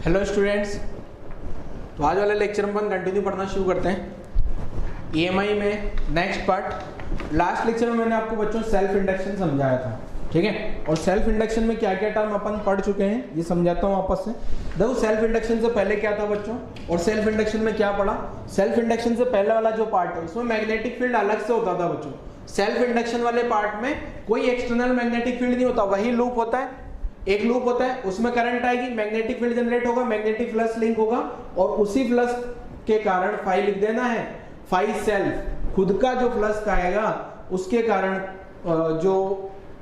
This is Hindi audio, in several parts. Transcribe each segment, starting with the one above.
हेलो स्टूडेंट्स, तो आज वाले लेक्चर में अपन कंटिन्यू पढ़ना शुरू करते हैं ईएमआई में नेक्स्ट पार्ट। लास्ट लेक्चर में मैंने आपको बच्चों सेल्फ इंडक्शन समझाया था, ठीक है। और सेल्फ इंडक्शन में क्या क्या टर्म अपन पढ़ चुके हैं ये समझाता हूँ वापस से। देखो सेल्फ इंडक्शन से पहले क्या था बच्चों, और सेल्फ इंडक्शन में क्या पढ़ा। सेल्फ इंडक्शन से पहले वाला जो पार्ट है उसमें मैग्नेटिक फील्ड अलग से होता था बच्चों। सेल्फ इंडक्शन वाले पार्ट में कोई एक्सटर्नल मैग्नेटिक फील्ड नहीं होता, वही लूप होता है, एक लूप होता है, उसमें करंट आएगी, मैग्नेटिक फील्ड जनरेट होगा, मैग्नेटिक फ्लक्स लिंक होगा और उसी फ्लक्स के कारण फाई लिख देना है। फाई सेल्फ खुद का जो फ्लक्स आएगा उसके कारण जो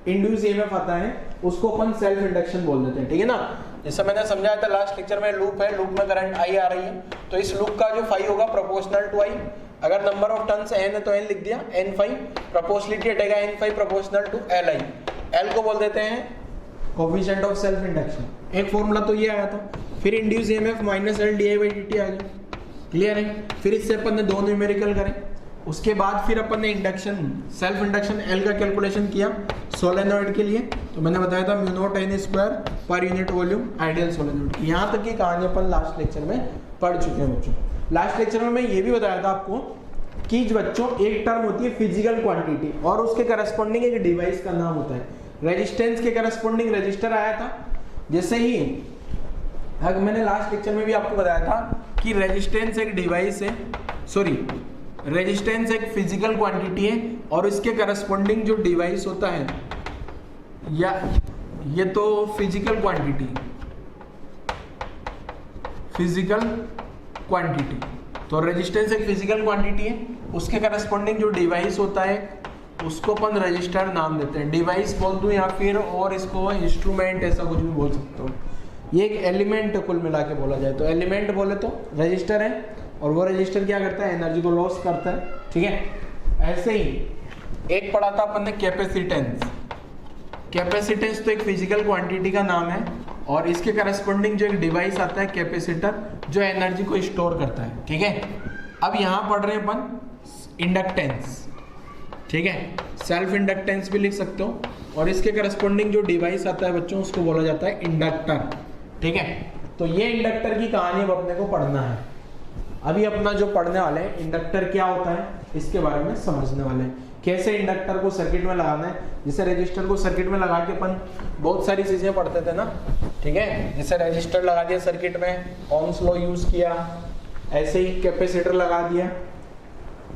इंड्यूस ईएमएफ आता है उसको अपन सेल्फ इंडक्शन बोल देते हैं, ठीक है ना। जैसे मैंने समझाया था लास्ट लेक्चर में, लूप है, लूप में करंट आई आ रही है, तो इस लूप का जो फाई होगा प्रोपोर्शनल टू आई। अगर नंबर ऑफ टर्न्स n है तो n लिख दिया, n फाई प्रोपोर्शनलिटी हटेगा, n phi proportional to L I. L को बोल देते हैं कोफिशिएंट ऑफ सेल्फ इंडक्शन। एक फॉर्मूला तो ये आया था। फिर induce EMF minus L D I by D T आ गया, क्लियर है। फिर इससे अपन ने दो न्यूमेरिकल करे, उसके बाद फिर अपन ने इंडक्शन सेल्फ इंडक्शन एल का कैलकुलेशन किया सोलेनॉइड के लिए। तो मैंने बताया था mu not an square per unit volume ideal solenoid की। यहाँ तक की कहानी अपन लास्ट लेक्चर में पढ़ चुके हैं बच्चों। लास्ट लेक्चर में मैं ये भी बताया था आपको कि बच्चों एक टर्म होती है फिजिकल क्वांटिटी और उसके करस्पॉन्डिंग एक डिवाइस का नाम होता है। रेजिस्टेंस के करस्पॉन्डिंग रजिस्टर आया था। जैसे ही मैंने लास्ट लेक्चर में भी आपको बताया था कि रेजिस्टेंस एक डिवाइस है, सॉरी रेजिस्टेंस एक फिजिकल क्वांटिटी है और इसके करस्पॉन्डिंग जो डिवाइस होता है या ये तो फिजिकल क्वांटिटी, फिजिकल क्वांटिटी, तो रेजिस्टेंस एक फिजिकल क्वांटिटी है, उसके करस्पॉन्डिंग जो डिवाइस होता है उसको अपन रजिस्टर नाम देते हैं। डिवाइस बोल दूं या फिर और इसको इंस्ट्रूमेंट ऐसा कुछ भी बोल सकते हो। ये एक एलिमेंट कुल मिला के बोला जाए तो एलिमेंट बोले तो रजिस्टर है और वो रजिस्टर क्या करता है, एनर्जी को लॉस करता है, ठीक है। ऐसे ही एक पढ़ा था अपन ने कैपेसिटेंस। कैपेसिटेंस तो एक फिजिकल क्वांटिटी का नाम है और इसके करस्पॉन्डिंग जो एक डिवाइस आता है कैपेसिटर, जो एनर्जी को स्टोर करता है, ठीक है। अब यहाँ पढ़ रहे हैं अपन इंडक्टेंस, ठीक है। सेल्फ इंडक्टेंस भी लिख सकते हो और इसके करस्पॉन्डिंग जो डिवाइस आता है बच्चों उसको बोला जाता है इंडक्टर, ठीक है। तो ये इंडक्टर की कहानी अब अपने को पढ़ना है। अभी अपना जो पढ़ने वाले हैं इंडक्टर क्या होता है इसके बारे में समझने वाले हैं, कैसे इंडक्टर को सर्किट में लगाना है। जैसे रजिस्टर को सर्किट में लगा के अपन बहुत सारी चीजें पढ़ते थे ना, ठीक है। जैसे रजिस्टर लगा दिया सर्किट में, ओम्स लॉ यूज किया, ऐसे ही कैपेसिटर लगा दिया,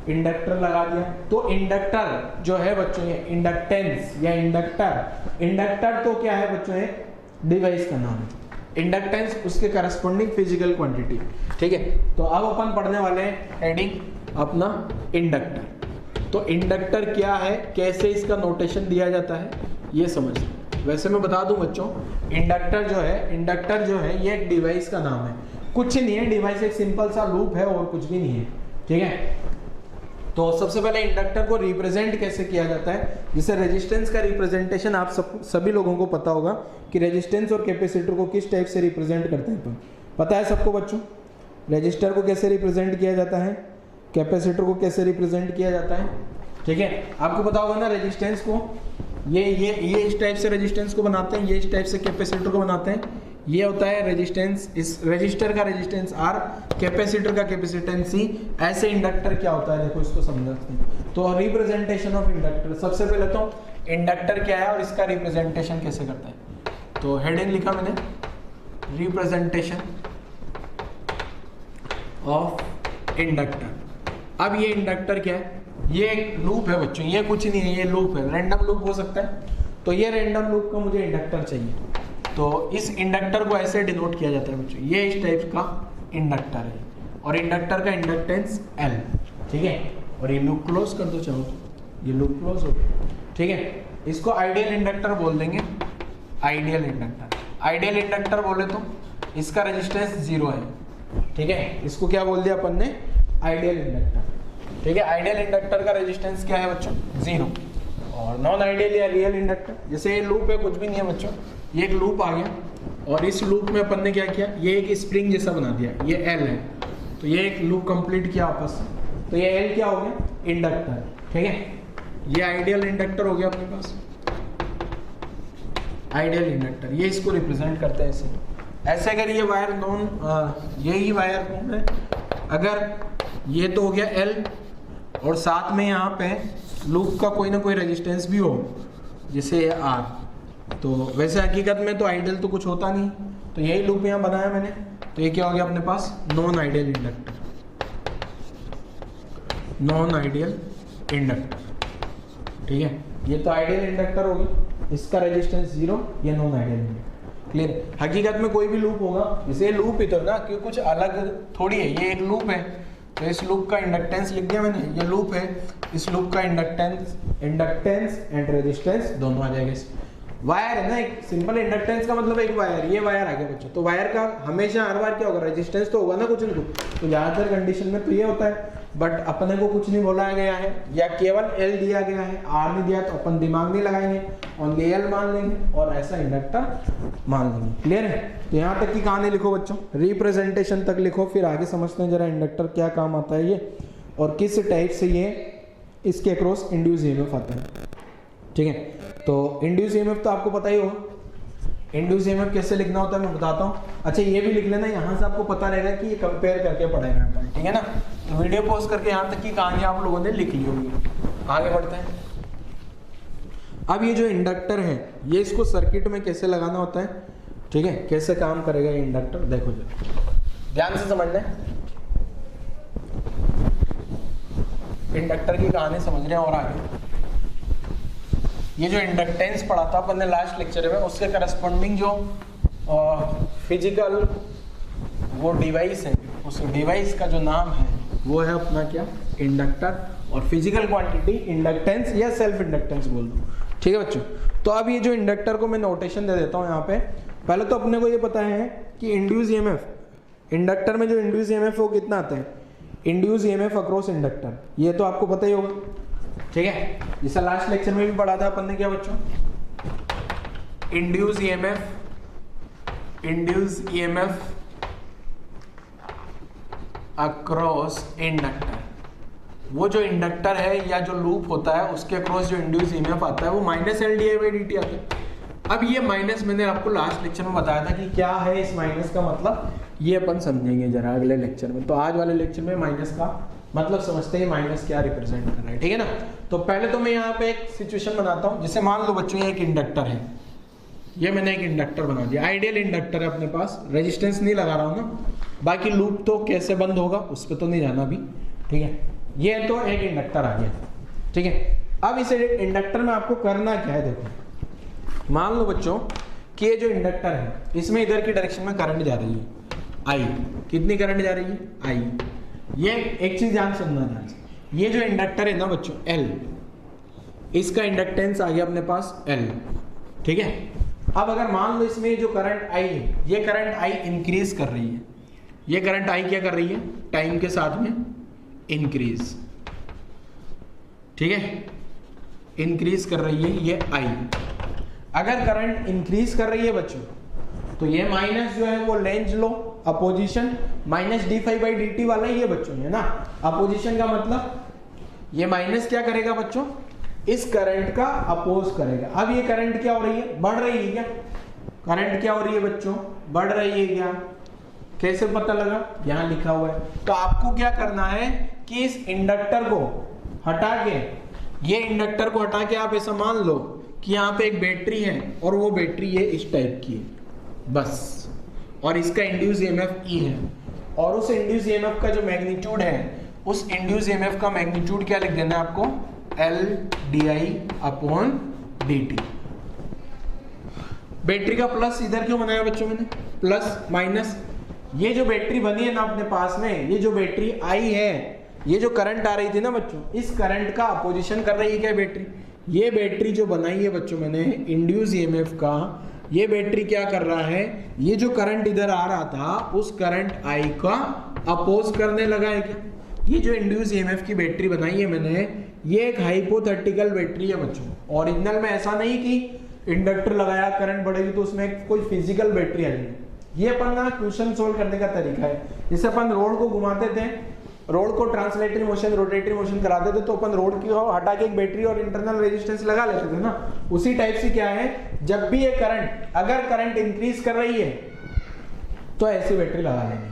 इंडक्टर लगा दिया। तो इंडक्टर जो है बच्चों ये इंडक्टेंस या इंडक्टर, इंडक्टर तो क्या है बच्चों, ये डिवाइस का नाम है। इंडक्टेंस उसके करस्पॉन्डिंग फिजिकल क्वांटिटी, ठीक है। तो अब अपन पढ़ने वाले हैं हेडिंग अपना इंडक्टर। तो इंडक्टर क्या है, कैसे इसका नोटेशन दिया जाता है ये समझ। वैसे मैं बता दूं बच्चों, इंडक्टर जो है ये एक डिवाइस का नाम है, कुछ नहीं है। डिवाइस एक सिंपल सा लूप है और कुछ भी नहीं है, ठीक है। तो सबसे पहले इंडक्टर को रिप्रेजेंट कैसे किया जाता है। जैसे रेजिस्टेंस का रिप्रेजेंटेशन आप सभी लोगों को पता होगा कि रेजिस्टेंस और कैपेसिटर को किस टाइप से रिप्रेजेंट करते हैं, पता है सबको बच्चों। रेजिस्टर को कैसे रिप्रेजेंट किया जाता है, कैपेसिटर को कैसे रिप्रेजेंट किया जाता है, ठीक है। आपको पता होगा ना रेजिस्टेंस को ये इस टाइप से रेजिस्टेंस को बनाते हैं, ये इस टाइप से कैपेसिटर को बनाते हैं। ये होता है रेजिस्टेंस, इस रेजिस्टर का रेजिस्टेंस R, कैपेसिटर का कैपेसिटेंस C। ऐसे इंडक्टर क्या होता है देखो, इसको समझते हैं। तो रिप्रेजेंटेशन ऑफ इंडक्टर, सबसे पहले तो इंडक्टर क्या है और इसका रिप्रेजेंटेशन कैसे करता है। तो हेडिंग लिखा मैंने, रिप्रेजेंटेशन ऑफ इंडक्टर। अब ये इंडक्टर क्या है, ये एक लूप है बच्चों, ये कुछ नहीं है, ये लूप है, रैंडम लूप हो सकता है। तो ये रैंडम लूप का मुझे इंडक्टर चाहिए, तो इस इंडक्टर को ऐसे डिनोट किया जाता है बच्चों, ये इस टाइप का इंडक्टर है और इंडक्टर का इंडक्टेंस L, ठीक है। और ये लूप क्लोज कर दो चाहो, ये लूप क्लोज हो गया, ठीक है। इसको आइडियल इंडक्टर बोल देंगे, आइडियल इंडक्टर। आइडियल इंडक्टर बोले तो इसका रेजिस्टेंस 0 है, ठीक है। इसको क्या बोल दिया अपन ने, आइडियल इंडक्टर, ठीक है। आइडियल इंडक्टर का रेजिस्टेंस क्या है बच्चों, 0। और नॉन आइडियल या रियल इंडक्टर, जैसे ये लूप है, कुछ भी नहीं है बच्चों, ये एक लूप आ गया और इस लूप में अपन ने क्या किया, ये एक स्प्रिंग जैसा बना दिया, ये L है, तो ये एक लूप कंप्लीट किया आपस, तो ये L क्या हो गया, इंडक्टर, ठीक है। ये आइडियल इंडक्टर हो गया अपने पास, आइडियल इंडक्टर, ये इसको रिप्रेजेंट करते हैं ऐसे, ऐसे अगर ये वायर नॉन यही वायर कौन है, अगर ये तो हो गया L और साथ में यहाँ पे लूप का कोई ना कोई रेजिस्टेंस भी हो जैसे R, तो वैसे हकीकत में तो आइडियल तो कुछ होता नहीं, तो यही लूप यहाँ बनाया मैंने, तो ये क्या हो गया अपने पास non ideal inductor, non ideal inductor. ठीक है, ये तो आइडियल इंडक्टर होगी, इसका रेजिस्टेंस 0, ये नॉन आइडियल इंडक्टर। क्लियर। हकीकत में कोई भी लूप होगा, जैसे लूप ही तो ना, क्योंकि कुछ अलग थोड़ी है, ये एक लूप है, तो इस लूप का इंडक्टेंस लिख दिया मैंने, ये लूप है, इस लूप का इंडक्टेंस एंड रेजिस्टेंस दोनों आ जाएगा। वायर है ना, एक सिंपल इंडक्टेंस का मतलब एक वायर, ये वायर आ गया बच्चों, तो वायर का हमेशा हर बार क्या होगा, रेजिस्टेंस तो होगा ना कुछ न कुछ, तो ज़्यादातर कंडीशन में तो ये होता है, बट अपने को कुछ नहीं बोला गया है, या केवल L दिया गया है, R नहीं दिया, तो अपन दिमाग नहीं लगाएंगे, ओनली L मान लेंगे और ऐसा इंडक्टर मान लेंगे। क्लियर है। तो यहाँ तक की कहानी लिखो बच्चों, रिप्रेजेंटेशन तक लिखो, फिर आगे समझते हैं जरा इंडक्टर क्या काम आता है ये, और किस टाइप से ये इसके अक्रॉस इंड्यूस ईएमएफ आता है। ठीक है, तो इंड्यूस ईएमएफ तो आपको पता ही होगा, इंड्यूस ईएमएफ कैसे लिखना होता है मैं बताता हूँ। अच्छा ये भी लिख लेना, यहाँ से आपको पता रहेगा कि ये कंपेयर करके पढ़ेगा अपन, ठीक है ना। तो वीडियो पॉज करके यहाँ तक की कहानी आप लोगों ने लिख ली होगी। आगे बढ़ते हैं। अब ये जो इंडक्टर है, ये इसको सर्किट में कैसे लगाना होता है, ठीक है, कैसे काम करेगा ये इंडक्टर, देखो जरा ध्यान से समझना है। इंडक्टर की कहानी समझ रहे हैं और आगे ये जो इंडक्टेंस पढ़ा था अपन ने लास्ट लेक्चर में, उसके करस्पॉन्डिंग जो फिजिकल वो डिवाइस है, उस डिवाइस का जो नाम है वो है अपना क्या, इंडक्टर, और फिजिकल क्वांटिटी इंडक्टेंस या सेल्फ इंडक्टेंस बोल दो। ठीक है बच्चों, तो अब ये जो इंडक्टर को मैं नोटेशन दे देता हूँ यहाँ पे। पहले तो अपने को ये पता है कि इंड्यूस ईएमएफ, इंडक्टर में जो इंड्यूस ईएमएफ है वो कितना आता है, इंड्यूस ईएमएफ अक्रॉस इंडक्टर, ये तो आपको पता ही होगा। ठीक है, जैसा लास्ट लेक्चर में भी पढ़ा था अपन ने क्या बच्चों, इंड्यूस ईएमएफ अक्रॉस इंडक्टर। वो जो इंडक्टर है या जो लूप होता है उसके अक्रॉस जो इंड्यूस ईएमएफ आता है वो minus L D I by D T आता है। अब ये माइनस मैंने आपको लास्ट लेक्चर में बताया था कि क्या है इस माइनस का मतलब, ये अपन समझेंगे जरा अगले लेक्चर में। तो आज वाले लेक्चर में माइनस का मतलब समझते हैं, माइनस क्या रिप्रेजेंट कर रहा है। ठीक है ना। तो पहले तो मैं यहाँ पे एक सिचुएशन बनाता हूँ, जैसे मान लो बच्चों ये एक इंडक्टर है, ये मैंने एक इंडक्टर बना दिया, आइडियल इंडक्टर है अपने पास, रेजिस्टेंस नहीं लगा रहा हूँ ना, बाकी लूप तो कैसे बंद होगा उस पर तो नहीं जाना अभी। ठीक है, ये तो एक इंडक्टर आ गया। ठीक है, अब इस इंडक्टर में आपको करना क्या है, देखो मान लो बच्चों कि ये जो इंडक्टर है इसमें इधर की डायरेक्शन में करंट जा रही है आई, कितनी करंट जा रही है आई। ये एक चीज ध्यान सुनना ध्यान से, ये जो इंडक्टर है ना बच्चों L, इसका इंडक्टेंस आ गया अपने पास L। ठीक है, अब अगर मान लो इसमें जो करंट I है, ये करंट I इंक्रीज कर रही है, ये करंट I क्या कर रही है, टाइम के साथ में इंक्रीज। ठीक है, इंक्रीज कर रही है ये I। अगर करंट इंक्रीज कर रही है बच्चों तो ये माइनस जो है वो Lenz law opposition minus D phi by D T वाला ही है बच्चों, है ना। अपोजिशन का मतलब ये माइनस क्या करेगा बच्चों, इस करंट का अपोज करेगा। अब ये करंट क्या हो रही है, बढ़ रही है क्या, करंट क्या हो रही है बच्चों, बढ़ रही है क्या, कैसे पता लगा, यहाँ लिखा हुआ है। तो आपको क्या करना है कि इस इंडक्टर को हटा के, ये इंडक्टर को हटा के आप ऐसा मान लो कि यहाँ पे एक बैटरी है और वो बैटरी ये इस टाइप की है बस, और इसका इंड्यूस ईएमएफ ई है, और उस इंड्यूस ईएमएफ का जो मैग्नीट्यूड है, उस इंड्यूस ईएमएफ का मैग्नीट्यूड क्या लिख देना है आपको, L D I upon D T. Battery का प्लस इधर क्यों बनाया बच्चों मैंने, प्लस माइनस, ये जो बैटरी बनी है ना अपने पास में, ये जो बैटरी आई है, ये जो करंट आ रही थी ना बच्चों, इस करंट का अपोजिशन कर रही है क्या बैटरी। ये बैटरी जो बनाई है बच्चों मैंने इंड्यूस ईएमएफ का, ये बैटरी क्या कर रहा है, ये जो करंट इधर आ रहा था उस करंट आई का अपोज करने लगा है क्या। ये जो इंड्यूस ईएमएफ की बैटरी बनाई है मैंने, ये एक हाइपोथेटिकल बैटरी है बच्चों, ओरिजिनल में ऐसा नहीं कि इंडक्टर लगाया करंट बढ़ेगी तो उसमें कोई फिजिकल बैटरी आ जाएगी। ये अपन ना क्वेश्चन सोल्व करने का तरीका है, जैसे अपन रोड को घुमाते थे, रोड को ट्रांसलेटरी मोशन रोटेटरी मोशन कराते थे, तो अपन रोड की हटा के एक बैटरी और इंटरनल रेजिस्टेंस लगा लेते थे ना। उसी टाइप से क्या है, जब भी ये करंट, अगर करंट इंक्रीज कर रही है तो ऐसी बैटरी लगा लेंगे।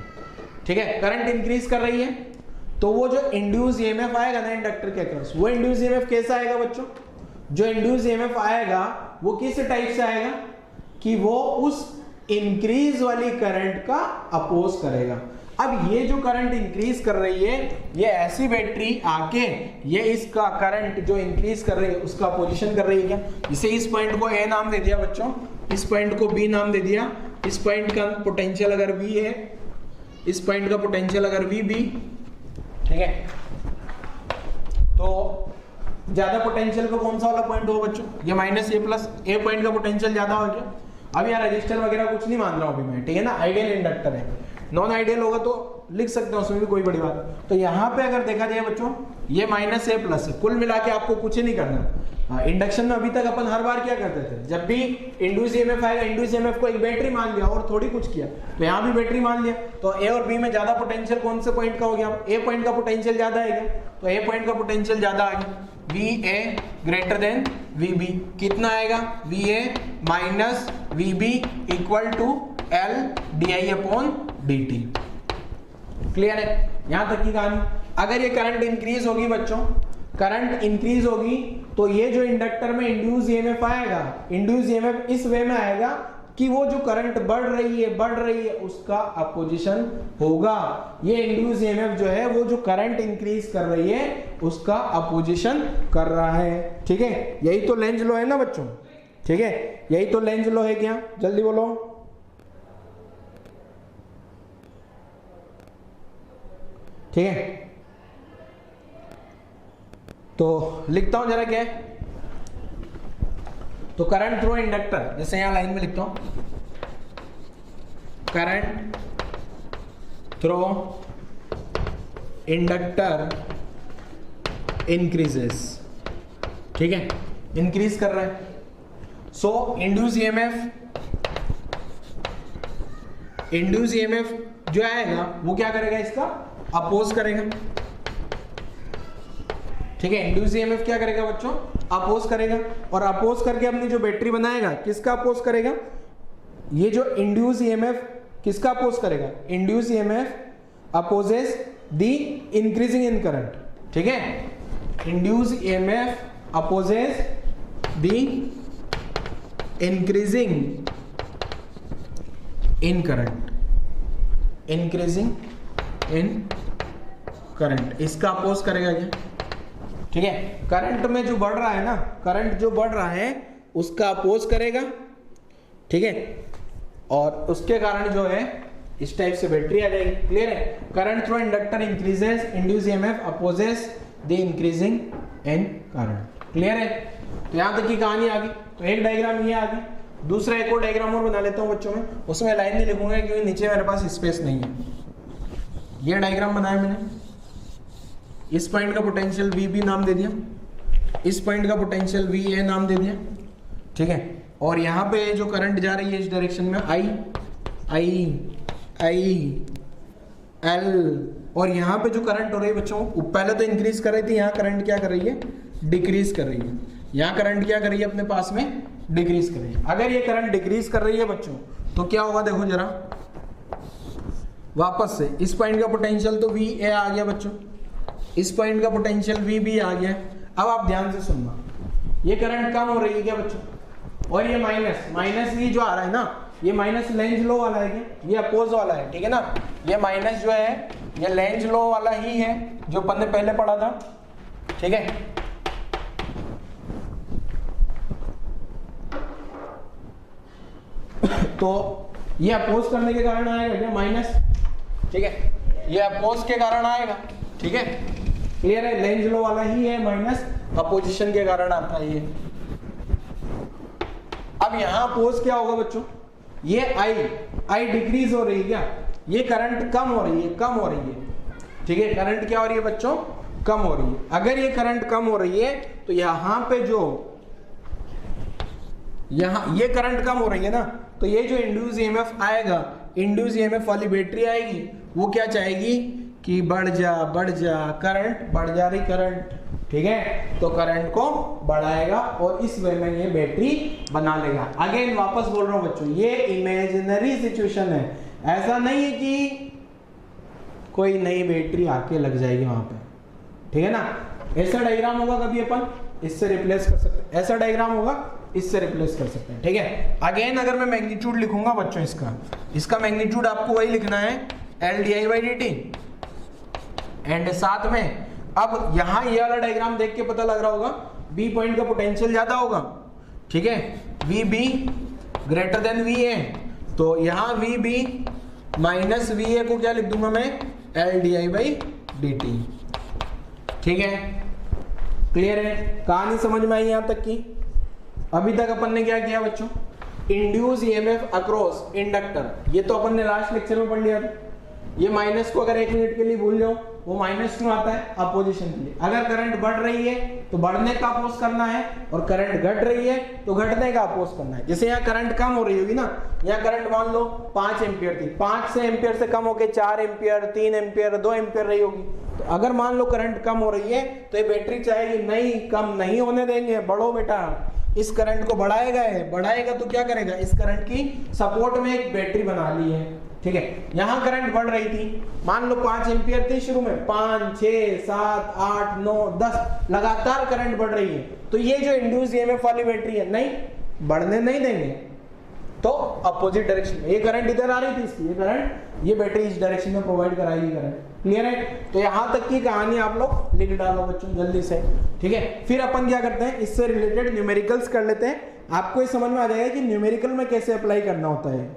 ठीक है, करंट इंक्रीज कर रही है तो वो जो इंड्यूस ईएमएफ आएगा ना इंडक्टर के अक्रॉस, वो इंड्यूस ईएमएफ कैसा आएगा बच्चों? जो इंड्यूस ईएमएफ आएगा वो किस टाइप से आएगा कि वो उस इंक्रीज वाली करंट का अपोज करेगा। अब ये जो करंट इंक्रीज कर रही है, ये ऐसी बैटरी आके ये इसका करंट जो इंक्रीज कर रही है उसका अपोजिशन कर रही है क्या? जैसे इस पॉइंट को ए नाम दे दिया बच्चों, इस पॉइंट को बी नाम दे दिया, इस पॉइंट का पोटेंशियल अगर वी है, इस पॉइंट का पोटेंशियल अगर वी बी, ठीक है, तो ज्यादा पोटेंशियल का कौन सा वाला पॉइंट होगा बच्चों? ये माइनस ए प्लस, ए पॉइंट का पोटेंशियल ज्यादा हो गया। अब यहाँ रजिस्टर वगैरह कुछ नहीं मान रहा हूं अभी मैं, ठीक है ना, आइडियल इंडक्टर है। नॉन आइडियल होगा तो लिख सकते हैं, उसमें भी कोई बड़ी बात। तो यहाँ पे अगर देखा जाए बच्चों, ये माइनस ए प्लस है, कुल मिला के आपको कुछ नहीं करना। इंडक्शन में अभी तक अपन हर बार क्या करते थे, जब भी इंड्यूस ईएमएफ आएगा, इंड्यूस ईएमएफ को एक बैटरी मान लिया और थोड़ी कुछ किया, तो यहाँ भी बैटरी मान लिया। तो ए और बी में ज्यादा पोटेंशियल कौन से पॉइंट का हो गया? ए पॉइंट का पोटेंशियल ज्यादा है, तो ए पॉइंट का पोटेंशियल ज्यादा आ गया। V A greater than V B, कितना आएगा? V A minus V B equal to L D I upon D T. Clear है यहां तक की कहानी। अगर ये करंट इंक्रीज होगी बच्चों, करंट इंक्रीज होगी तो ये जो इंडक्टर में इंड्यूस ईएमएफ आएगा, इंड्यूस ईएमएफ इस वे में आएगा कि वो जो करंट बढ़ रही है उसका अपोजिशन होगा। ये इंड्यूस ईएमएफ जो है वो जो करंट इंक्रीज कर रही है उसका अपोजिशन कर रहा है। ठीक है, यही तो लेंज लॉ है ना बच्चों, ठीक है, यही तो लेंज लॉ है। क्या? जल्दी बोलो। ठीक है, तो लिखता हूं जरा क्या है। तो करंट थ्रू इंडक्टर, जैसे यहां लाइन में लिखता हूं, करंट थ्रू इंडक्टर इंक्रीजेस। ठीक है, इंक्रीज कर रहा है। सो इंड्यूस ईएमएफ जो आएगा वो क्या करेगा? इसका अपोज करेगा। ठीक है, इंड्यूस ईएमएफ क्या करेगा बच्चों? अपोज करेगा, और अपोज करके अपनी जो बैटरी बनाएगा किसका अपोज करेगा? ये जो इंड्यूस ईएमएफ किसका अपोज करेगा? Induce EMF opposes the increasing in current. ठीक है, induce EMF opposes the increasing in current, increasing in current, इसका अपोज करेगा क्या? ठीक है, करंट में जो बढ़ रहा है ना, करंट जो बढ़ रहा है उसका अपोज करेगा। ठीक है, और उसके कारण जो है इस टाइप से बैटरी आ जाएगी। क्लियर है? Current through inductor increases, induce EMF opposes the increasing in current. Clear है? तो यहां तक की कहानी आ गई। तो एक डायग्राम ये आ गई। दूसरा एक और डायग्राम और बना लेता हूं बच्चों में, उसमें लाइन नहीं लिखूंगा क्योंकि नीचे मेरे पास स्पेस नहीं है। ये डायग्राम बनाया मैंने, इस पॉइंट का पोटेंशियल वी बी नाम दे दिया, इस पॉइंट का पोटेंशियल वी ए नाम दे दिया। ठीक है, और यहाँ पे जो करंट जा रही है इस डायरेक्शन में आई एल, और यहाँ पे जो करंट हो रही है बच्चों, पहले तो इंक्रीज कर रही थी, यहाँ करंट क्या कर रही है? डिक्रीज कर रही है। यहाँ करंट क्या कर रही है? अपने पास में डिक्रीज कर रही है। अगर ये करंट डिक्रीज कर रही है बच्चों तो क्या होगा? देखो जरा वापस से, इस पॉइंट का पोटेंशियल तो वी ए आ गया बच्चों, इस पॉइंट का पोटेंशियल वी बी आ गया। अब आप ध्यान से सुनना, ये करंट कम हो रही है क्या बच्चों? और ये माइनस ये जो आ रहा है ना, ये माइनस लेंज लो वाला है क्या? ये अपोज वाला है। ठीक है ना, ये माइनस जो है ये लेंज लो वाला ही है जो अपन ने पहले पढ़ा था। ठीक है, तो ये अपोज करने के कारण आएगा क्या? माइनस। ठीक है, ये अपोज के कारण आएगा। ठीक है, क्लियर है? लेंज लो वाला ही है, माइनस अपोजिशन के कारण आता है ये। अब यहां अपोज क्या होगा बच्चों? ये आई डिक्रीज हो रही है क्या? ये करंट कम हो रही है। ठीक है, करंट क्या हो रही है बच्चों? कम हो रही है। अगर ये करंट कम हो रही है तो यहां पे जो ये करंट कम हो रही है ना, तो ये जो इंड्यूस ईएमएफ आएगा, इंड्यूस ईएमएफ वाली बैटरी आएगी, वो क्या चाहेगी कि बढ़ जा करंट बढ़ जा रही करंट। ठीक है, तो करंट को बढ़ाएगा और इस वे में ये बैटरी बना लेगा। अगेन वापस बोल रहा हूं बच्चों, ये इमेजिनरी सिचुएशन है। ऐसा नहीं है कि कोई नई बैटरी आके लग जाएगी वहां पे, ठीक है ना। ऐसा डायग्राम होगा कभी अपन इससे रिप्लेस कर सकते हैं, ऐसा डायग्राम होगा इससे रिप्लेस कर सकते हैं, ठीक है। अगेन अगर मैं मैग्नीट्यूड लिखूंगा बच्चों इसका मैग्नीट्यूड आपको वही लिखना है LdI/dt, एंड साथ में अब यहाँ ये वाला डायग्राम देख के पता लग रहा होगा बी पॉइंट का पोटेंशियल ज्यादा होगा, ठीक है, VB ग्रेटर देन VA, तो यहाँ VB माइनस VA को क्या लिख दूंगा मैं LdI/dt, ठीक है। क्लियर है, कहानी समझ में आई यहाँ तक की। अभी तक अपन ने क्या किया बच्चों, इंड्यूस EMF अक्रॉस इंडक्टर, ये तो अपन ने लास्ट लेक्चर में पढ़ लिया था। ये माइनस को अगर 1 मिनट के लिए भूल जाओ, वो माइनस क्यों आता है, अपोजिशन के लिए। अगर करंट बढ़ रही है तो बढ़ने का अपोज करना है, और करंट घट रही है तो घटने का अपोज करना है। जैसे यहाँ करंट कम हो रही होगी ना, यहाँ करंट मान लो 5 एम्पियर थी, 5 से एम्पियर से कम होकर 4 एम्पियर, 3 एम्पियर, 2 एम्पियर रही होगी। तो अगर मान लो करंट कम हो रही है तो ये बैटरी चाहेगी नहीं, कम नहीं होने देंगे, बढ़ो बेटा, इस करंट को बढ़ाएगा तो क्या करेगा, इस करंट की सपोर्ट में एक बैटरी बना ली है, ठीक है। यहां करंट बढ़ रही थी, मान लो 5 एम्पियर थी शुरू में, 5, 6, 7, 8, 9, 10 लगातार करंट बढ़ रही है, तो ये जो इंड्यूस EMF वाली बैटरी है नहीं बढ़ने नहीं देंगे, तो अपोजिट डायरेक्शन में, ये करंट इधर आ रही थी इसकी, ये करंट ये बैटरी इस डायरेक्शन में प्रोवाइड कराएगी करंट। क्लियर है, तो यहां तक की कहानी आप लोग लिख डालो बच्चों जल्दी से, ठीक है। फिर अपन क्या करते हैं, इससे रिलेटेड न्यूमेरिकल्स कर लेते हैं, आपको ये समझ में आ जाएगा कि न्यूमेरिकल में कैसे अप्लाई करना होता है,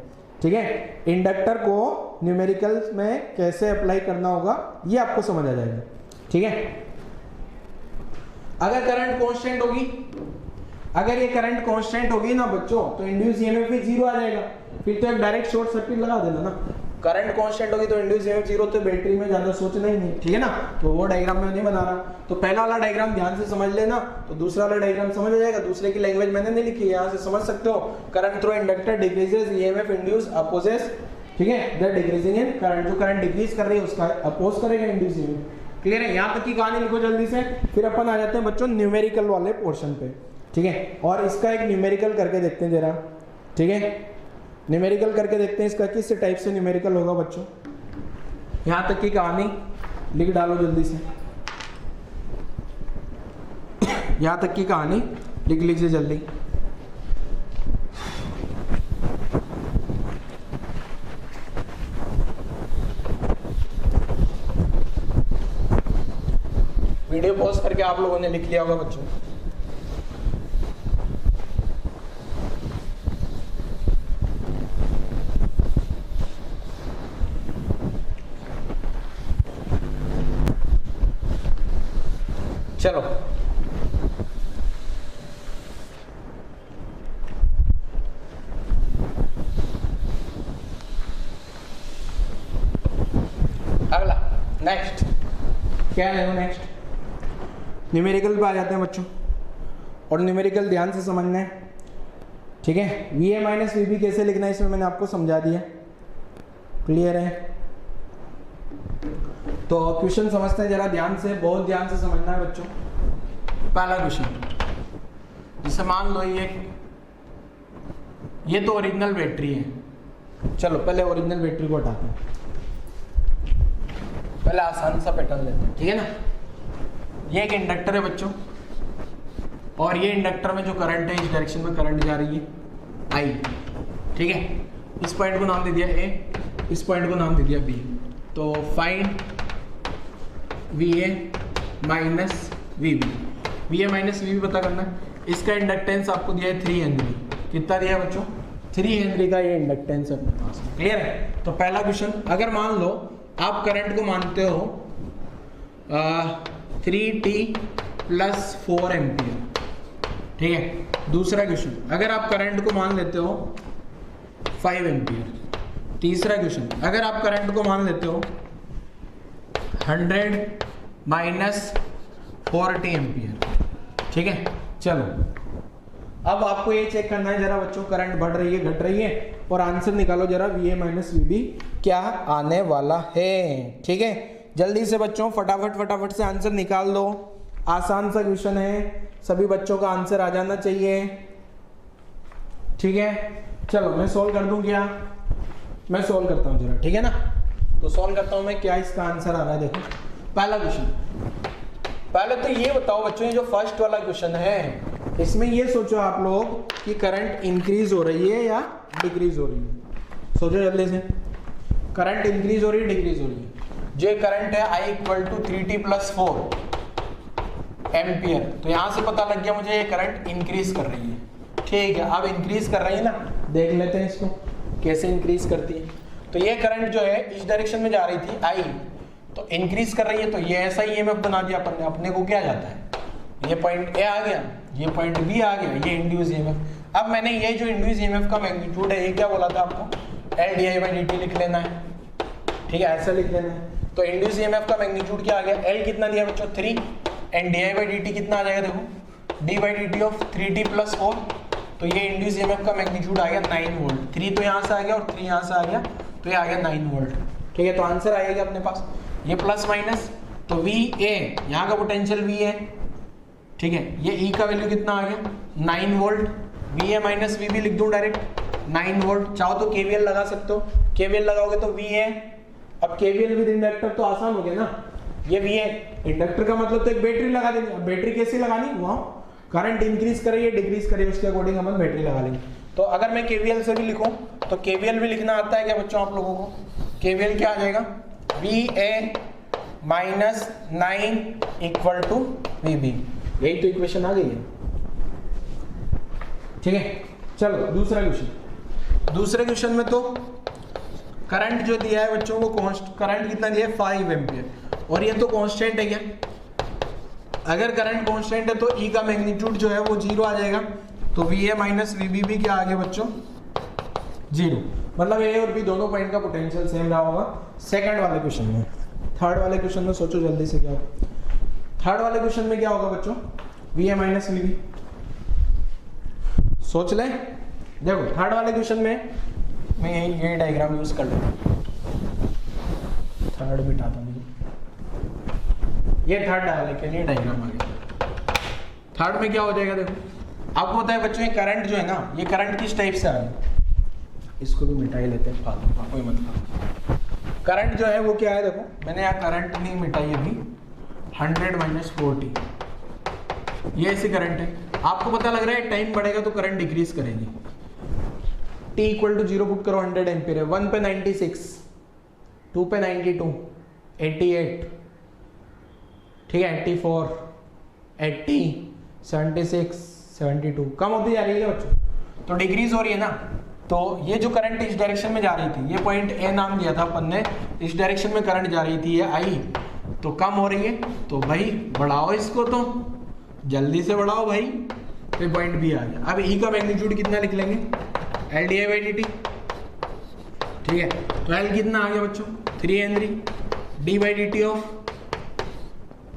ठीक है। इंडक्टर को न्यूमेरिकल्स में कैसे अप्लाई करना होगा ये आपको समझ आ जाएगा, ठीक है। अगर करंट कांस्टेंट होगी, अगर ये करंट कांस्टेंट होगी ना बच्चों, तो इंड्यूस EMF भी 0 आ जाएगा, फिर तो एक डायरेक्ट शॉर्ट सर्किट लगा देना ना। करंट कांस्टेंट होगी तो इंड्यूस EMF 0, तो बैटरी में ज्यादा सोचना ही नहीं, ठीक है ना। तो वो डायग्राम में नहीं बना रहा, तो पहला वाला डायग्राम ध्यान से समझ लेना, तो दूसरा वाला डायग्राम समझ आ जाएगा। दूसरे की लैंग्वेज मैंने नहीं लिखी है, यहाँ से समझ सकते हो। Current through inductor decreases, EMF induce opposes, ठीक है, दैट डिक्रीजिंग इन करंट, जो करंट डिक्रीज कर रही है उसका अपोज करेगा इंड्यूस EMF। क्लियर है, यहाँ तक की कहानी लिखो जल्दी से। फिर अपन आ जाते हैं बच्चों न्यूमेरिकल वाले पोर्शन पे, ठीक है, और इसका एक न्यूमेरिकल करके देखते हैं जरा, ठीक है। न्यूमेरिकल करके देखते हैं इसका किस टाइप से न्यूमेरिकल होगा बच्चों। यहां तक की कहानी लिख डालो जल्दी से, यहां तक की कहानी लिख लीजिए जल्दी। वीडियो पॉज करके आप लोगों ने लिख लिया होगा बच्चों। चलो अगला, नेक्स्ट क्या है, नेक्स्ट न्यूमेरिकल पे आ जाते हैं बच्चों, और न्यूमेरिकल ध्यान से समझना है, ठीक है। VA माइनस VB कैसे लिखना है इसमें मैंने आपको समझा दिया, क्लियर है। तो क्वेश्चन समझते हैं जरा ध्यान से, बहुत ध्यान से समझना है बच्चों। पहला क्वेश्चन, जैसे मान लो ये तो ओरिजिनल बैटरी है, चलो पहले ओरिजिनल बैटरी को हटाते हैं, पहले आसान सा पैटर्न लेते हैं, ठीक है ना। ये एक इंडक्टर है बच्चों, और ये इंडक्टर में जो करंट है इस डायरेक्शन में करंट जा रही है I, ठीक है। इस पॉइंट को नाम दे दिया A, इस पॉइंट को नाम दे दिया B। तो find VA minus VB, VA minus VB पता करना है। इसका इंडक्टेंस आपको दिया है 3 हेनरी, कितना दिया है बच्चों, 3 हेनरी का ये इंडक्टेंस है अपने पास, क्लियर है। तो पहला क्वेश्चन, अगर मान लो आप करंट को मानते हो 3T प्लस 4 एम्पियर, ठीक है। दूसरा क्वेश्चन, अगर आप करंट को मान लेते हो 5 एम्पियर। तीसरा क्वेश्चन, अगर आप करंट को मान लेते हो 100 माइनस 40 एम्पियर, ठीक है। चलो अब आपको ये चेक करना है जरा बच्चों, करंट बढ़ रही है घट रही है, और आंसर निकालो जरा VA माइनस VB क्या आने वाला है, ठीक है। जल्दी से बच्चों फटाफट से आंसर निकाल दो, आसान सा क्वेश्चन है, सभी बच्चों का आंसर आ जाना चाहिए, ठीक है। चलो मैं सोल्व कर दूं क्या, मैं सॉल्व करता हूँ जरा, ठीक है ना। तो सॉल्व करता हूँ मैं, क्या इसका आंसर आ रहा है। देखो पहला क्वेश्चन, पहले तो ये बताओ बच्चों, ये जो फर्स्ट वाला क्वेश्चन है इसमें ये सोचो आप लोग कि करंट इंक्रीज हो रही है या डिक्रीज हो रही है। सोचो जल्दी से, करंट इंक्रीज हो रही है डिक्रीज हो रही है। जो करंट है I = 3t+4 एम्पियर, तो यहाँ से पता लग गया मुझे ये करंट इंक्रीज कर रही है। ठीक है, अब इंक्रीज कर रही है ना, देख लेते हैं इसको कैसे इंक्रीज करती है। तो ये करंट जो है इस डायरेक्शन में जा रही थी I, तो इंक्रीज कर रही है, तो ये ऐसा EMF बना दिया अपन ने। अपने को क्या जाता है, ये पॉइंट A आ गया, ये पॉइंट B आ गया, ये इंड्यूस EMF। अब मैंने ये जो इंड्यूस EMF का मैग्नीट्यूड है, ये क्या बोला था आपको, L/di/dt लिख लेना है। ठीक है, ऐसा लिख लेना है। तो इंड्यूस EMF का मैग्नीट्यूड क्या आ गया, L कितना दिया बच्चों 3, एंड di/dt कितना आ जाएगा, देखो d/dt ऑफ 3t+4, तो ये इंड्यूस EMF का मैग्नीट्यूड आ गया 9 वोल्ट। 3 तो यहाँ से आ गया और 3 यहाँ से आ गया, तो ये आ गया 9 वोल्ट। ठीक है, तो आंसर आएगा अपने पास ये प्लस माइनस, तो VA यहाँ का पोटेंशियल V है। ठीक है, ये E का वैल्यू कितना आ गया 9 वोल्ट, VA माइनस VB लिख दूँ डायरेक्ट 9 वोल्ट। चाहो तो KVL लगा सकते हो, KVL लगाओगे तो VA, अब KVL विद इंडक्टर तो आसान हो गया ना, ये VA इंडक्टर का मतलब तो एक बैटरी लगा देंगे। अब बैटरी कैसे लगानी, वहाँ करंट इंक्रीज करे या डिक्रीज करे उसके अकॉर्डिंग हम बैटरी लगा लेंगे। तो अगर मैं KVL से भी लिखूं तो KVL भी लिखना आता है क्या बच्चों आप लोगों को, KVL क्या आ जाएगा, VA माइनस 9 = VB, यही तो इक्वेशन आ गई है। ठीक है, चलो दूसरा क्वेश्चन। दूसरे क्वेश्चन में तो करंट जो दिया है बच्चों को, करंट कितना दिया है 5 एम्पियर, और ये तो कांस्टेंट है क्या। अगर करंट कांस्टेंट है तो E का मैग्नीट्यूड जो है वो 0 आ जाएगा, तो VA माइनस VB भी क्या आ गया बच्चों 0, मतलब A और B दोनों पॉइंट का पोटेंशियल सेम रहा होगा। सेकंड वाले क्वेश्चन में, थर्ड वाले क्वेश्चन में सोचो जल्दी से क्या होगा। थर्ड वाले क्वेश्चन में क्या होगा बच्चों, VA माइनस VB, सोच ले। देखो थर्ड वाले क्वेश्चन में मैं ये डायग्राम यूज कर लेता हूँ, थर्ड बिठाता हूँ, ये थर्ड डालने के लिए डायग्राम आ गया। थर्ड में क्या हो जाएगा, देखो आपको पता है बच्चों ये करंट जो है ना, ये करंट किस टाइप से आ रहा है, इसको भी मिटा ही लेते हैं, फालतू का कोई मतलब। करंट जो है वो क्या है, देखो मैंने यहाँ करंट नहीं मिटाई अभी, 100 - 40, ये ऐसी करंट है। आपको पता लग रहा है टाइम बढ़ेगा तो करंट डिक्रीज करेगी। t = 0 पुट करो, 100 एम्पीयर है, 1 पे 96, 2 पे 92, 88, ठीक है 84, 80, 76, 72, कम होती जा रही है बच्चों, तो डिक्रीज हो रही है ना। तो ये जो करंट इस डायरेक्शन में जा रही थी, ये पॉइंट A नाम दिया था अपन ने, इस डायरेक्शन में करंट जा रही थी ये I, तो कम हो रही है, तो भाई बढ़ाओ इसको, तो जल्दी से बढ़ाओ भाई, तो पॉइंट B आ गया। अब E का मैग्नीट्यूड कितना लिख लेंगे, L/di/dt, ठीक है, तो L कितना आ गया बच्चों 3 हेनरी, d/dt ऑफ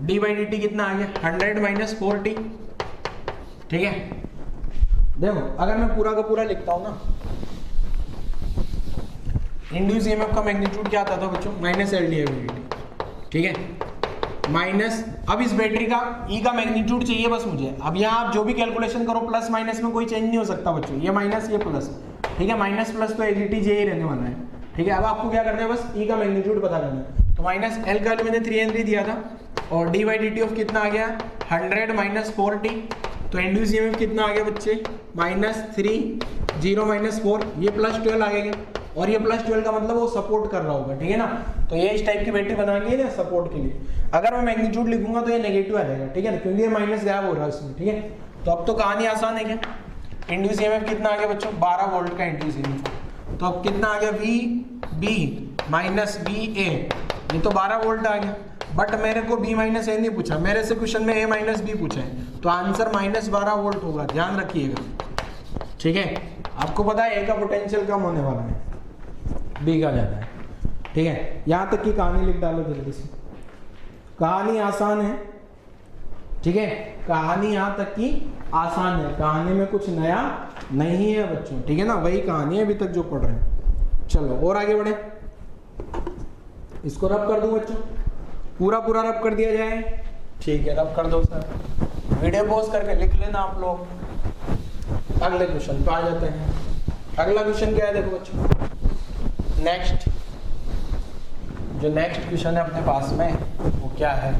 d/dt कितना आ गया 100 - 40, ठीक है। देखो अगर मैं पूरा का पूरा लिखता हूं ना, इंड्यूस ईएमएफ का मैग्नीट्यूड क्या आता था बच्चों -L/di/dt, ठीक है, माइनस, अब इस बैटरी का E का मैग्नीट्यूड चाहिए बस मुझे। अब यहाँ आप जो भी कैलकुलेशन करो प्लस माइनस में कोई चेंज नहीं हो सकता बच्चों, ये माइनस ये प्लस, ठीक है, माइनस प्लस तो एलईडी जे ही रहने वाला है, ठीक है। अब आपको क्या करना है, बस E का मैग्नीट्यूड पता करना है। तो माइनस L का वैल्यू मैंने 3 हेनरी दिया था, और d/dt ऑफ कितना आ गया 100 - 40, तो इंड्यूस ईएमएफ कितना आ गया बच्चे -3, 0 - 4, ये +12 आ गया, और ये +12 का मतलब वो सपोर्ट कर रहा होगा, ठीक है ना। तो ये इस टाइप की बैटरी बनाएंगे ना सपोर्ट के लिए। अगर मैं मैग्नीट्यूड लिखूंगा तो ये नेगेटिव आ जाएगा, ठीक है ना, क्योंकि ये माइनस गायब हो रहा है इसमें, ठीक है। तो अब तो कहानी आसान है क्या, इंड्यूस ईएमएफ कितना आ गया बच्चों 12 वोल्ट का इंड्यूस ईएमएफ, तो अब कितना आ गया VB माइनस VA, ये तो 12 वोल्ट आ गया। बट मेरे को B - A नहीं पूछा, मेरे से क्वेश्चन में A - B पूछा है, तो आंसर -12 वोल्ट होगा, ध्यान रखिएगा, ठीक है। आपको पता है A का पोटेंशियल कम होने वाला है, B का ज़्यादा है, ठीक है। यहाँ तक की कहानी लिख डालो जल्दी से, कहानी आसान है, ठीक है, कहानी यहाँ तक की आसान है, कहानी में कुछ नया नहीं है बच्चों, ठीक है ना, वही कहानी है अभी तक जो पढ़ रहे हैं। चलो और आगे बढ़े, इसको रब कर दूं बच्चों, पूरा रब कर दिया जाए, ठीक है, रब कर दो सर, वीडियो पॉज करके लिख लेना आप लोग। अगले क्वेश्चन पे आ जाते हैं। अगला क्वेश्चन क्या है, देखो बच्चों नेक्स्ट जो नेक्स्ट क्वेश्चन है अपने पास में वो क्या है?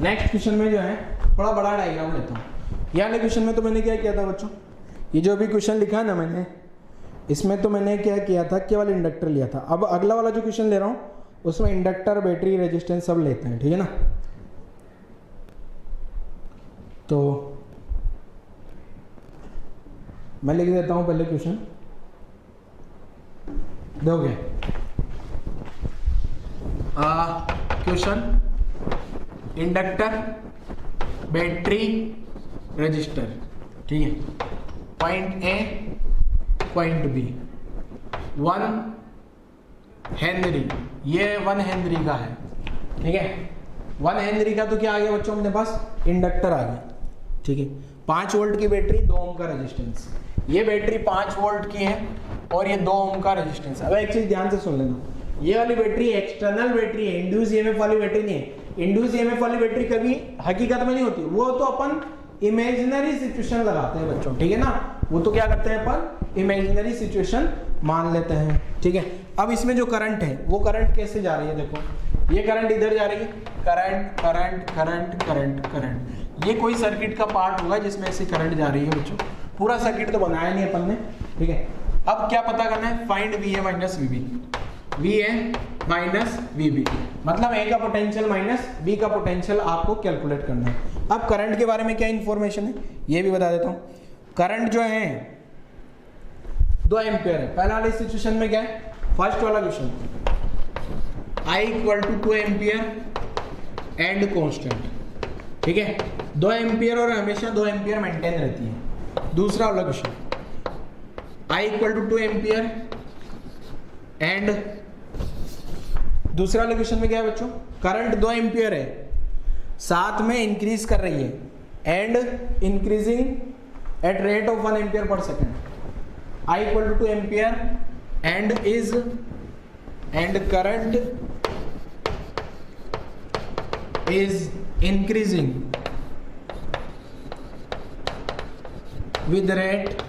नेक्स्ट क्वेश्चन में जो है थोड़ा बड़ा डायग्राम लेता हूँ। ये वाले क्वेश्चन में तो मैंने क्या किया था बच्चों, ये जो अभी क्वेश्चन लिखा है ना मैंने, इसमें तो मैंने क्या किया था, केवल इंडक्टर लिया था। अब अगला वाला जो क्वेश्चन ले रहा हूँ उसमें इंडक्टर, बैटरी, रेजिस्टेंस सब लेते हैं, ठीक है ना। तो मैं लिख देता हूँ पहले क्वेश्चन, दोगे क्वेश्चन इंडक्टर, बैटरी, रजिस्टर, ठीक है। Point A, point B, 1 henry, ये 1 हेनरी का है, ठीक है। 1 हेनरी का तो क्या आ गया बच्चों अपने पास, इंडक्टर आ गया, ठीक है। 5 वोल्ट की बैटरी, 2 ओम का रेजिस्टेंस। ये बैटरी 5 वोल्ट की है और ये 2 ओम का रेजिस्टेंस। अब एक चीज ध्यान से सुन लेना, ये वाली बैटरी एक्सटर्नल बैटरी है, इंड्यूस ईएमएफ वाली बैटरी नहीं है। इंड्यूस ईएमएफ वाली बैटरी कभी हकीकत में नहीं होती, वो तो अपन इमेजिनरी सिचुएशन लगाते हैं बच्चों, ठीक है ना। वो तो क्या करते हैं अपन, इमेजिनरी सिचुएशन मान लेते हैं, ठीक है। अब इसमें जो करंट है वो करंट कैसे जा रही है, देखो ये करंट इधर जा रही है, current current current current current. ये कोई सर्किट का पार्ट होगा जिसमें से करंट जा रही है बच्चों, पूरा सर्किट तो बनाया नहीं अपन ने, ठीक है। अब क्या पता करना है, find V A minus V B, V A minus V B, मतलब ए का पोटेंशियल माइनस बी का पोटेंशियल आपको कैलकुलेट करना है। अब करंट के बारे में क्या इंफॉर्मेशन है ये भी बता देता हूँ। करंट जो है 2 एम्पियर है। पहला वाली सिचुएशन में क्या है, फर्स्ट वाला question, I equal to 2 ampere and constant, ठीक है। 2 एम्पियर और हमेशा 2 एम्पियर मेंटेन रहती है। दूसरा वाला question, I equal to 2 ampere and, दूसरा वाले क्वेश्चन में क्या है बच्चों, करंट 2 एम्पियर है, साथ में इंक्रीज कर रही है and increasing at rate of 1 ampere per second. I equal to 2 ampere and is and current is increasing with rate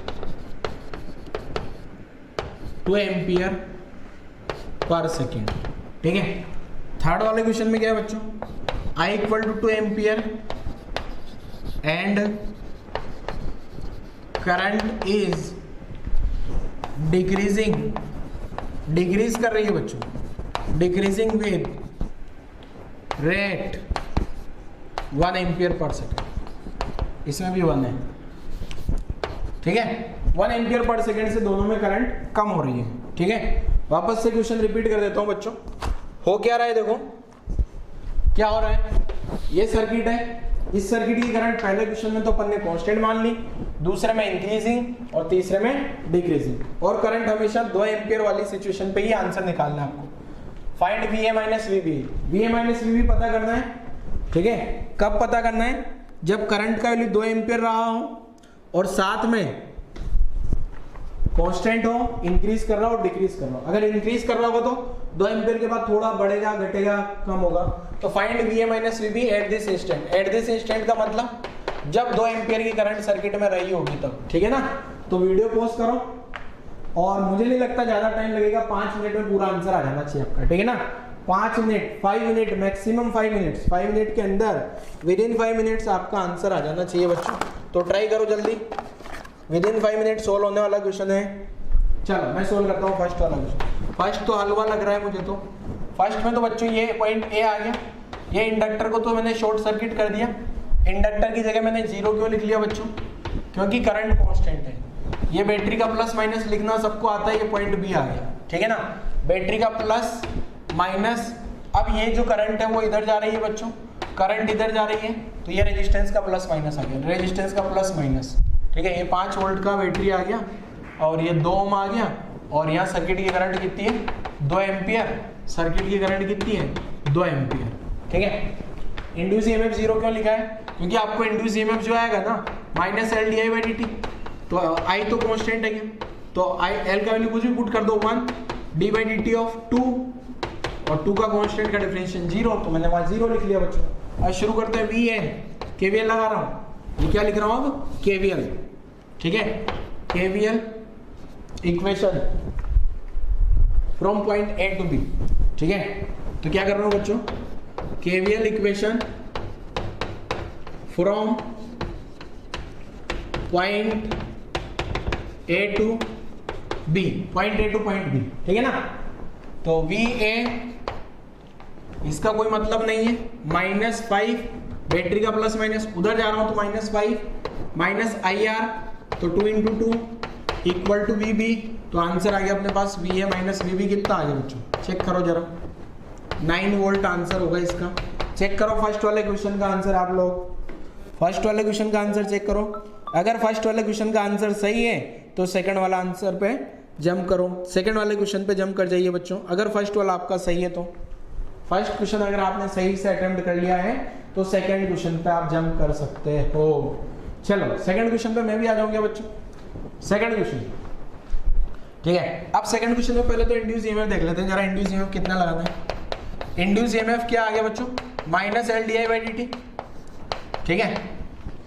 2 ampere per second, ठीक है। थर्ड वाले क्वेश्चन में क्या है बच्चों, I equal to 2 ampere and current is decreasing, decrease कर रही है बच्चों, decreasing with rate 1 ampere per second. इसमें भी 1 है, ठीक है। 1 एम्पियर पर सेकेंड से दोनों में करंट कम हो रही है, ठीक है। वापस से क्वेश्चन रिपीट कर देता हूं बच्चों। हो क्या रहा है, देखो क्या हो रहा है, ये सर्किट है, इस सर्किट की करंट पहले क्वेश्चन में तो अपन ने कांस्टेंट मान ली, दूसरे में इंक्रीजिंग और तीसरे में डिक्रीजिंग, और करंट हमेशा 2 एम्पियर वाली सिचुएशन पे ही आंसर निकालना है आपको। Find V A minus V B, V A minus V B पता करना है, ठीक है। कब पता करना है, जब करंट का वैल्यू 2 एम्पियर रहा हो और साथ में कांस्टेंट हो, इंक्रीज कर रहा हो डिक्रीज कर रहा हो। अगर इंक्रीज कर रहा होगा तो 2 एम्पियर के बाद थोड़ा बढ़ेगा, घटेगा, कम होगा। तो find V A minus V B at this instant. At this instant का मतलब जब 2 एम्पियर की करंट सर्किट में रही होगी तब, ठीक है ना। तो वीडियो पॉज करो और मुझे नहीं लगता ज्यादा टाइम लगेगा, 5 मिनट में पूरा आंसर आ जाना चाहिए आपका, ठीक है ना। 5 minute, 5 minute, maximum 5 minutes, 5 minute के अंदर, विद इन 5 मिनट्स आपका आंसर आ जाना चाहिए बच्चों। तो ट्राई करो जल्दी, विद इन 5 मिनट सोल्व होने वाला क्वेश्चन है। चलो मैं सोल्व करता हूँ फर्स्ट वाला क्वेश्चन। फर्स्ट तो हलवा लग रहा है मुझे तो। फर्स्ट में तो बच्चों ये पॉइंट ए आ गया, ये इंडक्टर को तो मैंने शॉर्ट सर्किट कर दिया। इंडक्टर की जगह मैंने 0 क्यों लिख लिया बच्चों, क्योंकि करंट कांस्टेंट है। ये बैटरी का प्लस माइनस लिखना सबको आता है, ये पॉइंट बी आ गया, ठीक है ना। बैटरी का प्लस माइनस, अब ये जो करंट है वो इधर जा रही है बच्चों, करंट इधर जा रही है, तो ये रेजिस्टेंस का प्लस माइनस आ गया, रेजिस्टेंस का प्लस माइनस, ठीक है। ये 5 वोल्ट का बैटरी आ गया और ये 2 ओम आ गया, और यहाँ सर्किट की करंट कितनी है 2 एम्पियर, सर्किट की करंट कितनी है 2 एम्पियर, ठीक है। इंड्यूस ईएमएफ 0 क्यों लिखा है, क्योंकि आपको इंड्यूस ईएमएफ जो आएगा ना minus L D I by D T, तो आई तो कॉन्स्टेंट है, तो आई एल का वैल्यू कुछ भी पुट कर दो 1, D by D T of 2 और 2 का कांस्टेंट का डिफरेंशियल 0, तो मैंने वहां 0 लिख लिया बच्चों। अब शुरू करते हैं वी ए, केवीएल लगा रहा हूं। ये क्या लिख रहा हूं अब? केवीएल, ठीक है, KVL equation from point A to B, ठीक है। तो क्या कर रहा हूं बच्चों? KVL equation from point A to B, point A to point B, ठीक है ना। तो वी ए, इसका कोई मतलब नहीं है, -5 बैटरी का प्लस माइनस, उधर जा रहा हूं तो -5 माइनस IR, तो 2 × 2 इक्वल टू VB। तो आंसर आ गया अपने पास VA माइनस VB। कितना आ गया बच्चों? चेक करो जरा, 9 वोल्ट आंसर होगा इसका। चेक करो फर्स्ट वाले क्वेश्चन का आंसर, आप लोग फर्स्ट वाले क्वेश्चन का आंसर चेक करो। अगर फर्स्ट वाले क्वेश्चन का आंसर सही है तो सेकंड वाला आंसर पे जंप करो, सेकंड वाले क्वेश्चन पे जंप कर जाइए बच्चों। अगर फर्स्ट वाला आपका सही है तो फर्स्ट क्वेश्चन अगर आपने सही से अटेम्प्ट कर लिया है तो सेकंड क्वेश्चन पे आप जंप कर सकते हो। चलो सेकंड क्वेश्चन पे मैं भी आ जाऊंगा बच्चों। सेकंड क्वेश्चन, ठीक है। अब सेकंड क्वेश्चन में पहले तो इंड्यूस ईएमएफ देख लेते हैं जरा। इंड्यूस ईएमएफ कितना लगाना है? इंड्यूस ईएमएफ क्या आ गया बच्चों? -LdI/dt, ठीक है।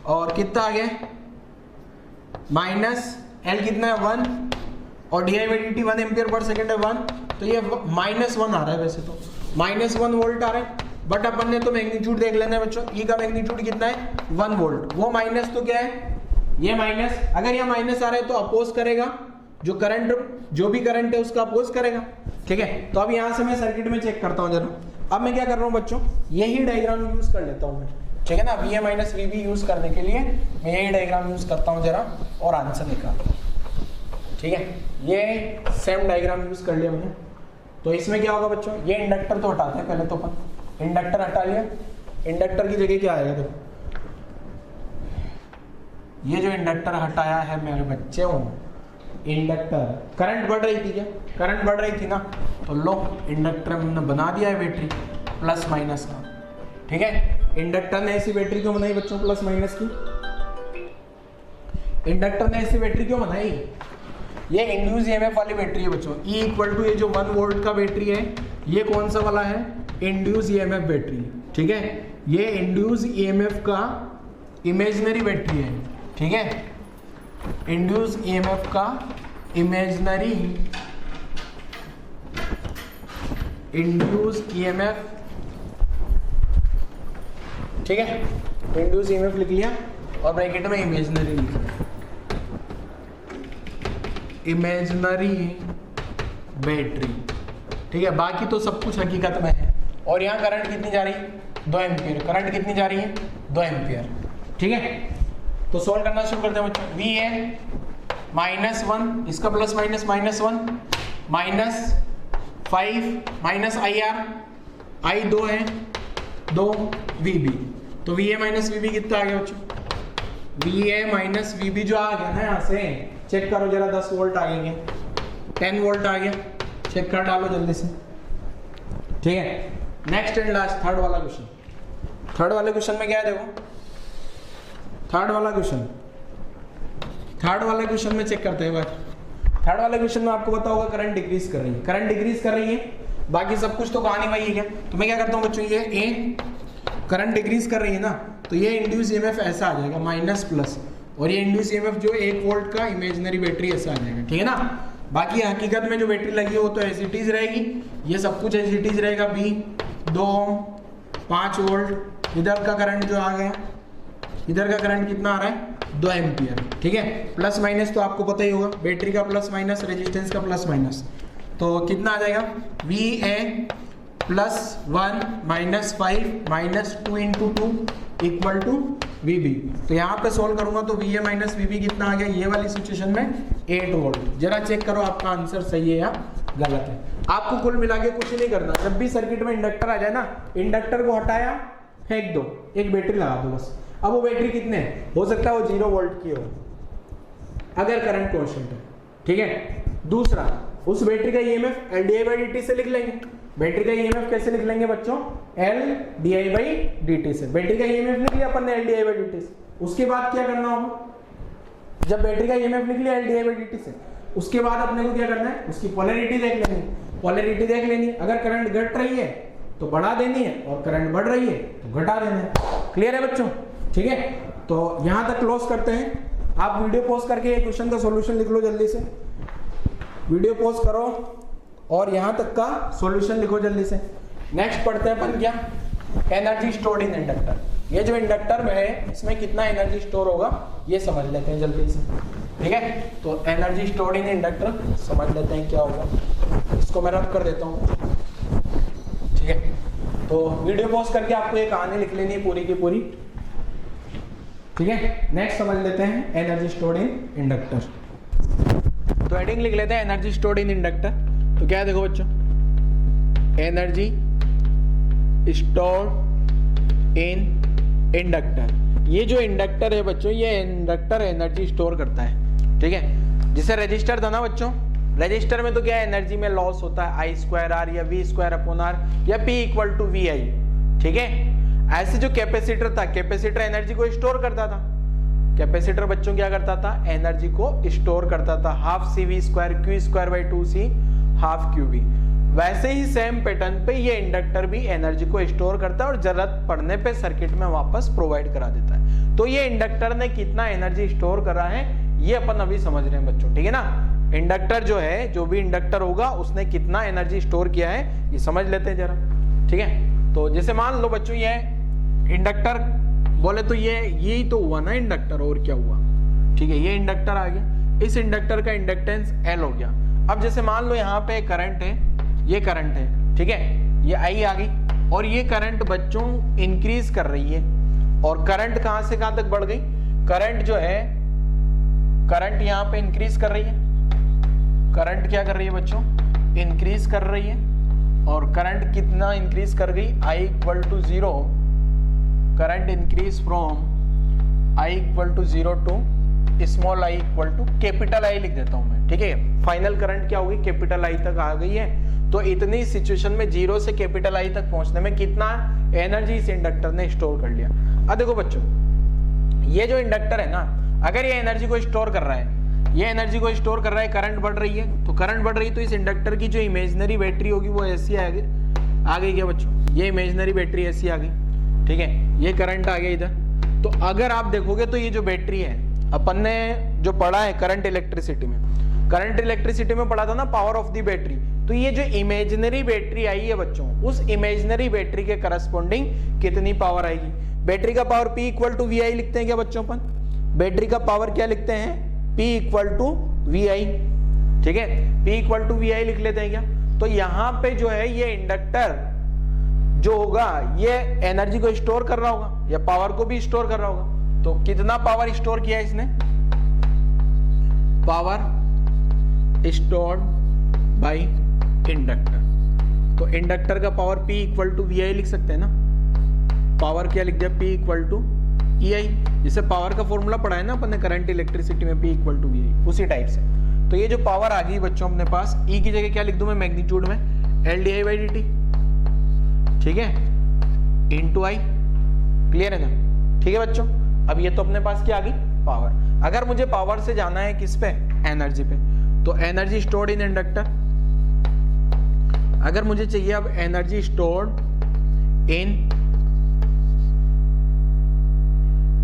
और कितना आ गया? -L कितना है? 1, और di/dt 1 एम्पियर पर सेकंड है 1, तो ये -1 आ रहा है। वैसे तो -1 वोल्ट आ रहा है, बट अपन ने तो मैग्नीट्यूड देख लेना है बच्चों। ई का मैग्नीट्यूड कितना है? 1 वोल्ट। वो माइनस तो क्या है? ये माइनस। अगर ये माइनस आ रहा है तो अपोज करेगा, जो करंट, जो भी करंट है उसका अपोज करेगा, ठीक है। तो अब यहाँ से मैं सर्किट में चेक करता हूँ जरा। अब मैं क्या कर रहा हूँ बच्चों? यही डायग्राम यूज कर लेता हूँ मैं, ठीक है ना। VA माइनस VB यूज करने के लिए मैं यही डायग्राम यूज करता हूँ जरा, और आंसर निकालता हूँ, ठीक है। ये सेम डायग्राम यूज कर लिया मैंने। तो इसमें क्या होगा बच्चों? ये इंडक्टर तो हटाते हैं पहले, तो अपन इंडक्टर हटा लिया। इंडक्टर की जगह क्या आएगा? देखो, ये जो इंडक्टर हटाया है मेरे बच्चे हूँ, इंडक्टर, करंट बढ़ रही थी क्या? करंट बढ़ रही थी ना, तो लो इंडक्टर हमने बना दिया है बैटरी प्लस माइनस का, ठीक है। इंडक्टर ने ऐसी बैटरी क्यों बनाई बच्चों प्लस माइनस की? इंडक्टर ने ऐसी बैटरी क्यों बनाई? ये इंड्यूस ईएमएफ वाली बैटरी है बच्चों। E इक्वल टू ये जो 1 वोल्ट का बैटरी है, ये कौन सा वाला है? इंड्यूस ईएमएफ बैटरी, ठीक है। ये इंड्यूस ईएमएफ का इमेजिनरी बैटरी है, ठीक है। इंड्यूस ईएमएफ का इमेजिनरी, इंड्यूस ईएमएफ, ठीक है। इंड्यूस ईएमएफ लिख लिया और ब्रैकेट में इमेजिनरी लिख लिया, इमेजिनरी बैटरी, ठीक है। बाकी तो सब कुछ हकीकत में है। और यहाँ करंट कितनी जा रही है? 2 एम्पियर। करंट कितनी जा रही है? 2 एम्पियर, ठीक है। तो सॉल्व करना शुरू करते हैं बच्चों। VA -1, इसका plus minus -1, -5 minus IR, I 2 है, 2 VB। तो VA माइनस VB कितना आ गया बच्चों? VA माइनस VB जो आ गया ना, यहाँ से चेक करो जरा, 10 वोल्ट आ गए, 10 वोल्ट आ गया। चेक कर डालो जल्दी से, ठीक है। नेक्स्ट एंड लास्ट थर्ड वाला क्वेश्चन। थर्ड वाले क्वेश्चन में क्या है? देखो थर्ड वाला क्वेश्चन में चेक करते हैं बात। थर्ड वाले क्वेश्चन में आपको पता होगा करंट डिक्रीज कर रही है, करंट डिक्रीज कर रही है, बाकी सब कुछ तो कहानी वही है। तो मैं क्या करता हूँ बच्चों, ये ए करंट डिक्रीज कर रही है ना, तो ये इंड्यूस ईएमएफ ऐसा आ जाएगा माइनस प्लस, और ये इंड्यूस ईएमएफ जो 1 वोल्ट का इमेजिनरी बैटरी ऐसा आ जाएगा, ठीक है ना। बाकी हकीकत में जो बैटरी लगी है वो तो एज इट इज रहेगी, ये सब कुछ एज इट इज रहेगा। बी 2 ओम 5 वोल्ट, इधर का करंट जो आ गया, इधर का करंट कितना आ रहा है? 2 एम्पियर, ठीक है। प्लस माइनस तो आपको पता ही होगा, बैटरी का प्लस माइनस, रेजिस्टेंस का प्लस माइनस, तो कितना आ जाएगा? VA +1 -5 -2 × 2 equal to VB। तो यहाँ पे सोल्व करूंगा तो VA माइनस VB कितना आ गया? ये वाली सिचुएशन में 8 वोल्ट। जरा चेक करो आपका आंसर सही है या गलत है। आपको कुल मिला के कुछ नहीं करना, जब भी सर्किट में इंडक्टर आ जाए ना, इंडक्टर को हटाया, फेंक दो, एक बैटरी लगा दो बस। अब वो बैटरी कितने हो सकता है? वो 0 वोल्ट की हो अगर करंट कांस्टेंट है, ठीक है। दूसरा, उस बैटरी का ईएमएफ LdI/dt से लिख लेंगे। बैटरी का ईएमएफ कैसे लिख लेंगे बच्चों? LdI/dt से। बैटरी का ईएमएफ लिख लिया अपन ने LdI/dt से। उसके बाद क्या करना होगा? जब बैटरी का ईएमएफ लिख लिया LdI/dt से, उसके बाद अपने को क्या करना है? उसकी पोलैरिटी देख लेंगे। पोलैरिटी देख लेनी है, अगर करंट घट रही है तो बढ़ा देनी है और करंट बढ़ रही है तो घटा देना है। क्लियर है बच्चों? ठीक है, तो यहां तक क्लोज करते हैं। आप वीडियो पॉज करके ये क्वेश्चन का सॉल्यूशन लिख लो जल्दी से, वीडियो पॉज करो और यहां तक का सॉल्यूशन लिखो जल्दी से। नेक्स्ट पढ़ते हैं अपन क्या, एनर्जी स्टोर्ड इन इंडक्टर। ये जो इंडक्टर में है इसमें कितना एनर्जी स्टोर होगा ये समझ लेते हैं जल्दी से। ठीक है, तो एनर्जी स्टोर्ड इन इंडक्टर समझ लेते हैं क्या होगा। इसको मैं रब कर देता हूँ। ठीक है, तो वीडियो पॉज करके आपको ये कहानी लिख लेनी है पूरी की पूरी। ठीक है, नेक्स्ट समझ लेते हैं एनर्जी स्टोर्ड इन इंडक्टर। तो हेडिंग लिख लेते हैं एनर्जी स्टोर्ड इन इंडक्टर। तो क्या है देखो बच्चों, एनर्जी स्टोर्ड इन इंडक्टर। ये जो इंडक्टर है बच्चों, ये इंडक्टर एनर्जी स्टोर करता है। ठीक है, जिसे रजिस्टर था ना बच्चों, रजिस्टर में तो क्या एनर्जी में लॉस होता है आई स्क्वायर आर या वी स्क्वायर अपॉन आर या पी इक्वल टू वी आई। ठीक है, ऐसे जो कैपेसिटर था, कैपेसिटर एनर्जी को स्टोर करता था। कैपेसिटर बच्चों क्या करता था, एनर्जी को स्टोर करता था, half C V square Q square by 2c half Q V. वैसे ही सेम पैटर्न पे ये इंडक्टर भी एनर्जी को स्टोर करता है और जरूरत पड़ने पे सर्किट में वापस प्रोवाइड करा देता है। तो ये इंडक्टर ने कितना एनर्जी स्टोर करा है ये अपन अभी समझ रहे हैं बच्चों। ठीक है ना, इंडक्टर जो है, जो भी इंडक्टर होगा उसने कितना एनर्जी स्टोर किया है ये समझ लेते हैं जरा। ठीक है, तो जैसे मान लो बच्चों ये इंडक्टर बोले तो यही तो हुआ ना इंडक्टर, और क्या हुआ। ठीक है, ये इंडक्टर आ गया, इस इंडक्टर का इंडक्टेंस L हो गया। अब जैसे मान लो यहाँ पे करंट है, ये करंट है। ठीक है, ये I आ गई और ये करंट बच्चों इंक्रीज कर रही है। और करंट कहां से कहां तक बढ़ गई, करंट जो है, करंट यहाँ पे इंक्रीज कर रही है। करंट क्या कर रही है बच्चों, इंक्रीज कर रही है। और करंट कितना इंक्रीज कर गई, I equal to 0, current increase from I equal to 0 to small I equal to capital I लिख देता हूं मैं। ठीक है, फाइनल करंट क्या होगी, कैपिटल I तक आ गई है। तो इतनी सिचुएशन में 0 से कैपिटल I तक पहुंचने में कितना एनर्जी इस इंडक्टर ने स्टोर कर लिया। अब देखो बच्चों, ये जो इंडक्टर है ना, अगर ये एनर्जी को स्टोर कर रहा है, ये एनर्जी को स्टोर कर रहा है, करंट बढ़ रही है, तो करंट बढ़ रही है तो इस इंडक्टर की जो इमेजिनरी बैटरी होगी वो ऐसी आ गई क्या बच्चों, ये इमेजिनरी बैटरी ऐसी आ गई। ठीक है, ये करंट आ गया इधर। तो अगर आप देखोगे तो ये जो बैटरी है, अपन ने जो पढ़ा है करंट इलेक्ट्रिसिटी में, करंट इलेक्ट्रिसिटी में पढ़ा था ना पावर ऑफ द बैटरी। तो ये जो इमेजिनरी बैटरी आई है बच्चों, उस इमेजिनरी बैटरी के करस्पॉन्डिंग कितनी पावर आएगी। बैटरी का power P equal to V I लिखते हैं क्या बच्चों अपन, बैटरी का पावर क्या लिखते हैं, P इक्वल टू वी आई। ठीक है, P equal to V I लिख लेते हैं क्या। तो यहां पे जो है ये इंडक्टर जो होगा ये एनर्जी को स्टोर कर रहा होगा या पावर को भी स्टोर कर रहा होगा। तो कितना पावर स्टोर किया इसने, पावर स्टोर्ड बाय इंडक्टर। तो इंडक्टर का power P equal to V I लिख सकते हैं ना, पावर क्या लिख दिया, P equal to E I. जिसे पावर का फॉर्मूला पढ़ा है ना अपन ने करंट इलेक्ट्रिसिटी में, P equal to V I, उसी टाइप से। तो ये जो पावर आ गई बच्चों अपने पास, E की जगह क्या लिख दूं मैं मैग्नीट्यूड में, L D I by D T. ठीक है, इनटू I। क्लियर है ना। ठीक है बच्चों, अब ये तो अपने पास क्या आ गई, पावर। अगर मुझे पावर से जाना है किस पे, एनर्जी पे, तो एनर्जी स्टोर्ड इन इंडक्टर। अगर मुझे चाहिए अब एनर्जी स्टोर्ड इन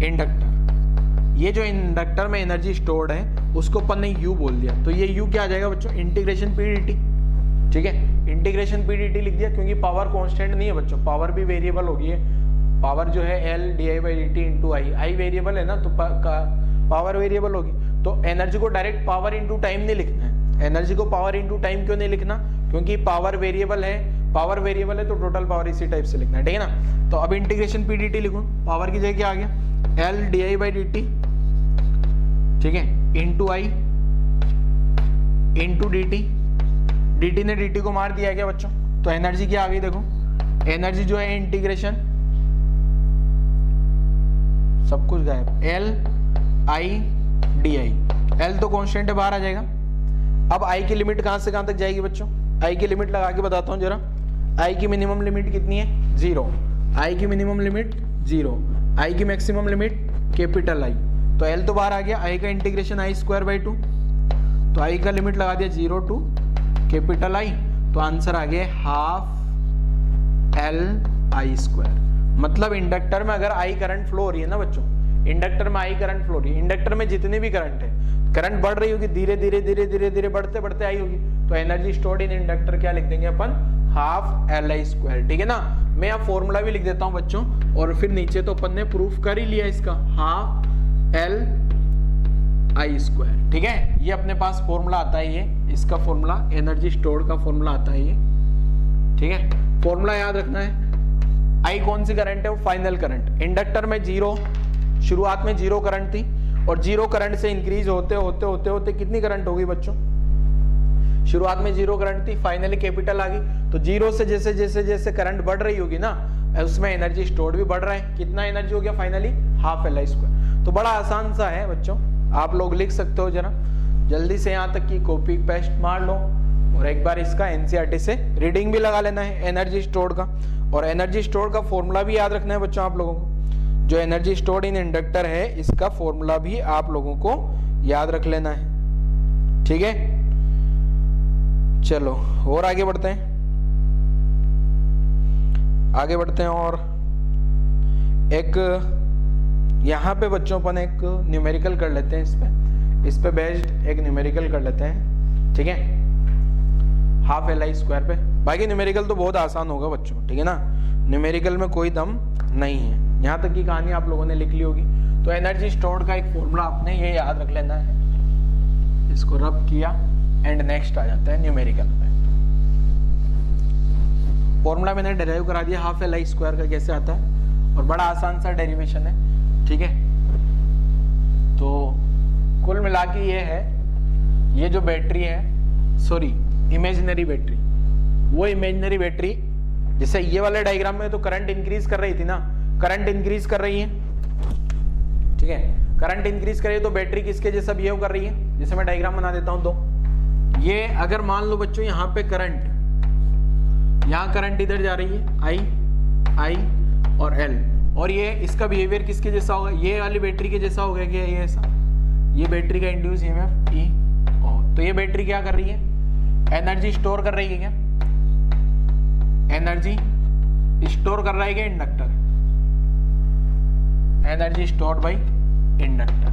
इंडक्टर, ये जो इंडक्टर में एनर्जी स्टोर्ड है उसको अपन ने U बोल दिया। तो ये U क्या आ जाएगा बच्चों, इंटीग्रेशन P dt। ठीक है, इंटीग्रेशन P dt लिख दिया, क्योंकि पावर कांस्टेंट नहीं है बच्चों, पावर भी वेरिएबल होगी है। पावर जो है L D I by D T into I variable है ना, तो पावर वेरिएबल होगी। तो एनर्जी को डायरेक्ट पावर इंटू टाइम नहीं लिखना है। एनर्जी को पावर इंटू टाइम क्यों नहीं लिखना, क्योंकि पावर वेरिएबल है, पावर वेरिएबल है तो टोटल पावर इसी टाइप से लिखना है। ठीक है ना। तो अब इंटीग्रेशन P dt लिखूं, पावर की जगह क्या आ गया, L D I by D T. ठीक है, into I into D T. D T ने डी टी को मार दिया क्या बच्चों, तो एनर्जी क्या आ गई देखो, एनर्जी जो है इंटीग्रेशन, सब कुछ गायब, L I D I. L तो कांस्टेंट है, बाहर आ जाएगा। अब I की लिमिट कहां से कहां तक जाएगी बच्चों, I की लिमिट लगा के बताता हूं जरा। I की मिनिमम लिमिट कितनी है, 0। I की मिनिमम लिमिट 0, I की मैक्सिमम लिमिट कैपिटल I। तो L तो बाहर आ गया, I का इंटीग्रेशन I स्क्वायर बाई 2। तो I का लिमिट लगा दिया 0 टू कैपिटल I। तो आंसर आ गया हाफ एल आई स्क्वायर। मतलब इंडक्टर में अगर आई करंट फ्लो हो रही है ना बच्चों, इंडक्टर में आई करंट फ्लो हो रही है, इंडक्टर में जितनी भी करंट है, करंट बढ़ रही होगी, धीरे धीरे धीरे धीरे धीरे बढ़ते बढ़ते आई होगी, तो एनर्जी स्टोर्ड इन इंडक्टर क्या लिख देंगे अपन, हाफ एल आई स्क्वायर। ठीक है ना, मैं यहाँ फॉर्मूला भी लिख देता हूँ बच्चों, और फिर नीचे तो अपन ने प्रूफ कर ही लिया इसका, हाफ एल आई स्क्वायर। ठीक है, ये अपने पास फॉर्मूला आता है, ये इसका फॉर्मूला, एनर्जी स्टोर्ड का फॉर्मूला आता है ये। ठीक है, फॉर्मूला याद रखना है। आई कौन सी करंट है, वो फाइनल करंट। इंडक्टर में जीरो, शुरुआत में जीरो करंट थी, और जीरो करंट से इंक्रीज होते होते होते होते कितनी करंट होगी बच्चों, शुरुआत में जीरो करंट थी, फाइनली कैपिटल आ गई, तो जीरो से जैसे जैसे जैसे करंट बढ़ रही होगी ना, उसमें एनर्जी स्टोर्ड भी बढ़ रहा है। कितना एनर्जी हो गया finally, half L I square. तो बड़ा आसान सा है बच्चों, आप लोग लिख सकते हो, जरा जल्दी से यहाँ तक की कॉपी पेस्ट मार लो, और एक बार इसका एनसीईआरटी से रीडिंग भी लगा लेना है एनर्जी स्टोर्ड का। और एनर्जी स्टोर्ड का फॉर्मूला भी याद रखना है बच्चों आप लोगों को, जो एनर्जी स्टोर्ड इन इंडक्टर है इसका फॉर्मूला भी आप लोगों को याद रख लेना है। ठीक है, चलो और आगे बढ़ते हैं, आगे बढ़ते हैं। और एक यहाँ पे बच्चों अपन एक न्यूमेरिकल कर लेते हैं, इस पे बेस्ड एक न्यूमेरिकल कर लेते हैं। ठीक है, हाफ एल आई स्क्वायर पे। बाकी न्यूमेरिकल तो बहुत आसान होगा बच्चों, ठीक है ना, न्यूमेरिकल में कोई दम नहीं है। यहाँ तक की कहानी आप लोगों ने लिख ली होगी। तो एनर्जी स्टोर्ड का एक फॉर्मूला आपने ये याद रख लेना है, इसको रब किया एंड नेक्स्ट आ जाता है न्यूमेरिकल पे। फॉर्मूला मैंने डेराइव करा दिया, हाफ एल आई स्क्वायर का कैसे आता है, और बड़ा आसान सा डेरिवेशन है। ठीक है, तो कुल मिला के ये है, ये जो बैटरी है, सॉरी इमेजिनरी बैटरी, वो इमेजिनरी बैटरी जैसे ये वाले डायग्राम में तो करंट इंक्रीज कर रही थी ना, करंट इंक्रीज कर रही है। ठीक है, करंट इंक्रीज कर रही है, तो बैटरी किसके जैसा बिहेव कर रही है, जैसे मैं डायग्राम बना देता हूं। तो ये अगर मान लो बच्चों यहाँ पे करंट, यहाँ करंट इधर जा रही है, आई और एल, और ये इसका बिहेवियर किसके जैसा होगा, ये वाली बैटरी के जैसा होगा क्या, ये ऐसा, ये बैटरी का इंड्यूस ईएमएफ ई। तो ये बैटरी क्या कर रही है, एनर्जी स्टोर कर रही है क्या, एनर्जी स्टोर कर रहा है क्या inductor, energy stored by inductor.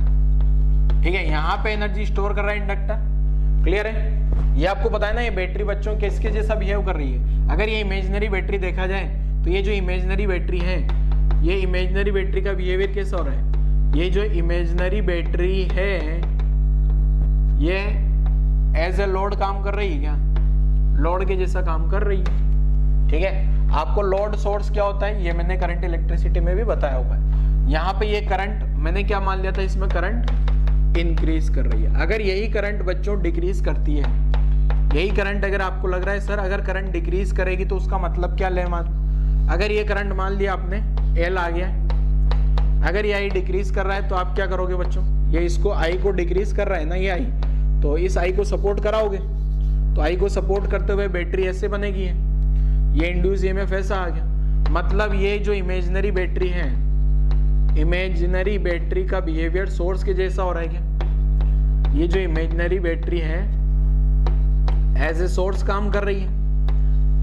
ठीक है, यहां पे एनर्जी स्टोर कर रहा है इंडक्टर। क्लियर है, ये आपको पता है ना, ये बैटरी बच्चों किसके जैसा बिहेव कर रही है। अगर ये इमेजिनरी बैटरी देखा जाए, तो ये जो इमेजिनरी बैटरी है, ये इमेजिनरी बैटरी का बिहेवियर कैसा हो रहा है, ये जो इमेजिनरी बैटरी है ये एज ए लोड काम कर रही है क्या, लोड के जैसा काम कर रही है। ठीक है, आपको लोड सोर्स क्या होता है, ये मैंने करंट इलेक्ट्रिसिटी में भी बताया हुआ है। यहाँ पे ये करंट मैंने क्या मान लिया था, इसमें करंट इंक्रीज कर रही है। अगर यही करंट बच्चों डिक्रीज करती है, यही करंट अगर आपको लग रहा है सर अगर करंट डिक्रीज करेगी तो उसका मतलब क्या ले, मान अगर ये करंट मान लिया आपने एल आ गया, अगर ये आई डिक्रीज कर रहा है तो आप क्या करोगे बच्चों, ये इसको आई को डिक्रीज कर रहा है ना, ये आई, तो इस आई को सपोर्ट कराओगे, तो आई को सपोर्ट करते हुए बैटरी ऐसे बनेगी है, ये इंड्यूस ईएमएफ ऐसा आ गया। मतलब ये जो इमेजिनरी बैटरी है, इमेजिनरी बैटरी का बिहेवियर सोर्स के जैसा हो रहा है क्या, ये जो इमेजिनरी बैटरी है एज ए सोर्स काम कर रही है।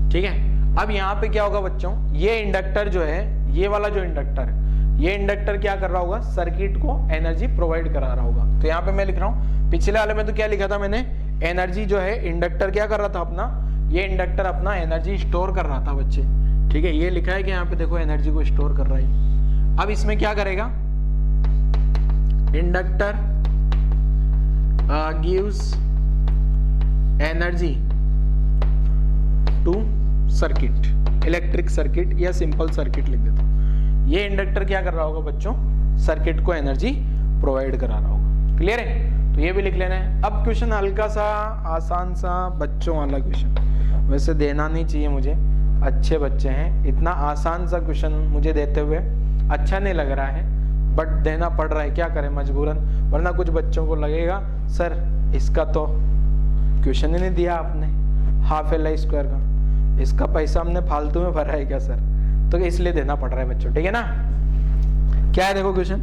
ठीक है, अब यहाँ पे क्या होगा बच्चों, ये इंडक्टर जो है, ये वाला जो इंडक्टर है, ये इंडक्टर क्या कर रहा होगा, सर्किट को एनर्जी प्रोवाइड करा रहा होगा। तो यहाँ पे मैं लिख रहा हूँ, पिछले वाले में तो क्या लिखा था मैंने, एनर्जी जो है इंडक्टर क्या कर रहा था अपना, ये इंडक्टर अपना एनर्जी स्टोर कर रहा था बच्चे। ठीक है, ये लिखा है कि यहाँ पे देखो एनर्जी को स्टोर कर रहा है। अब इसमें क्या करेगा, inductor gives energy to circuit, electric circuit या सिंपल सर्किट लिख देता हूं। ये इंडक्टर क्या कर रहा होगा बच्चों, सर्किट को एनर्जी प्रोवाइड करा रहा होगा। क्लियर है, तो ये भी लिख लेना है। अब क्वेश्चन हल्का सा आसान सा बच्चों वाला क्वेश्चन, वैसे देना नहीं चाहिए मुझे, अच्छे बच्चे हैं, इतना आसान सा क्वेश्चन मुझे देते हुए अच्छा नहीं लग रहा है, बट देना पड़ रहा है, क्या करें मजबूरन, वरना कुछ बच्चों को लगेगा सर इसका तो क्वेश्चन ही नहीं दिया आपने, हाफ एल आई स्क्वायर का, इसका पैसा हमने फालतू में भरा है क्या सर, तो इसलिए देना पड़ रहा है बच्चों। ठीक है ना, क्या है देखो क्वेश्चन,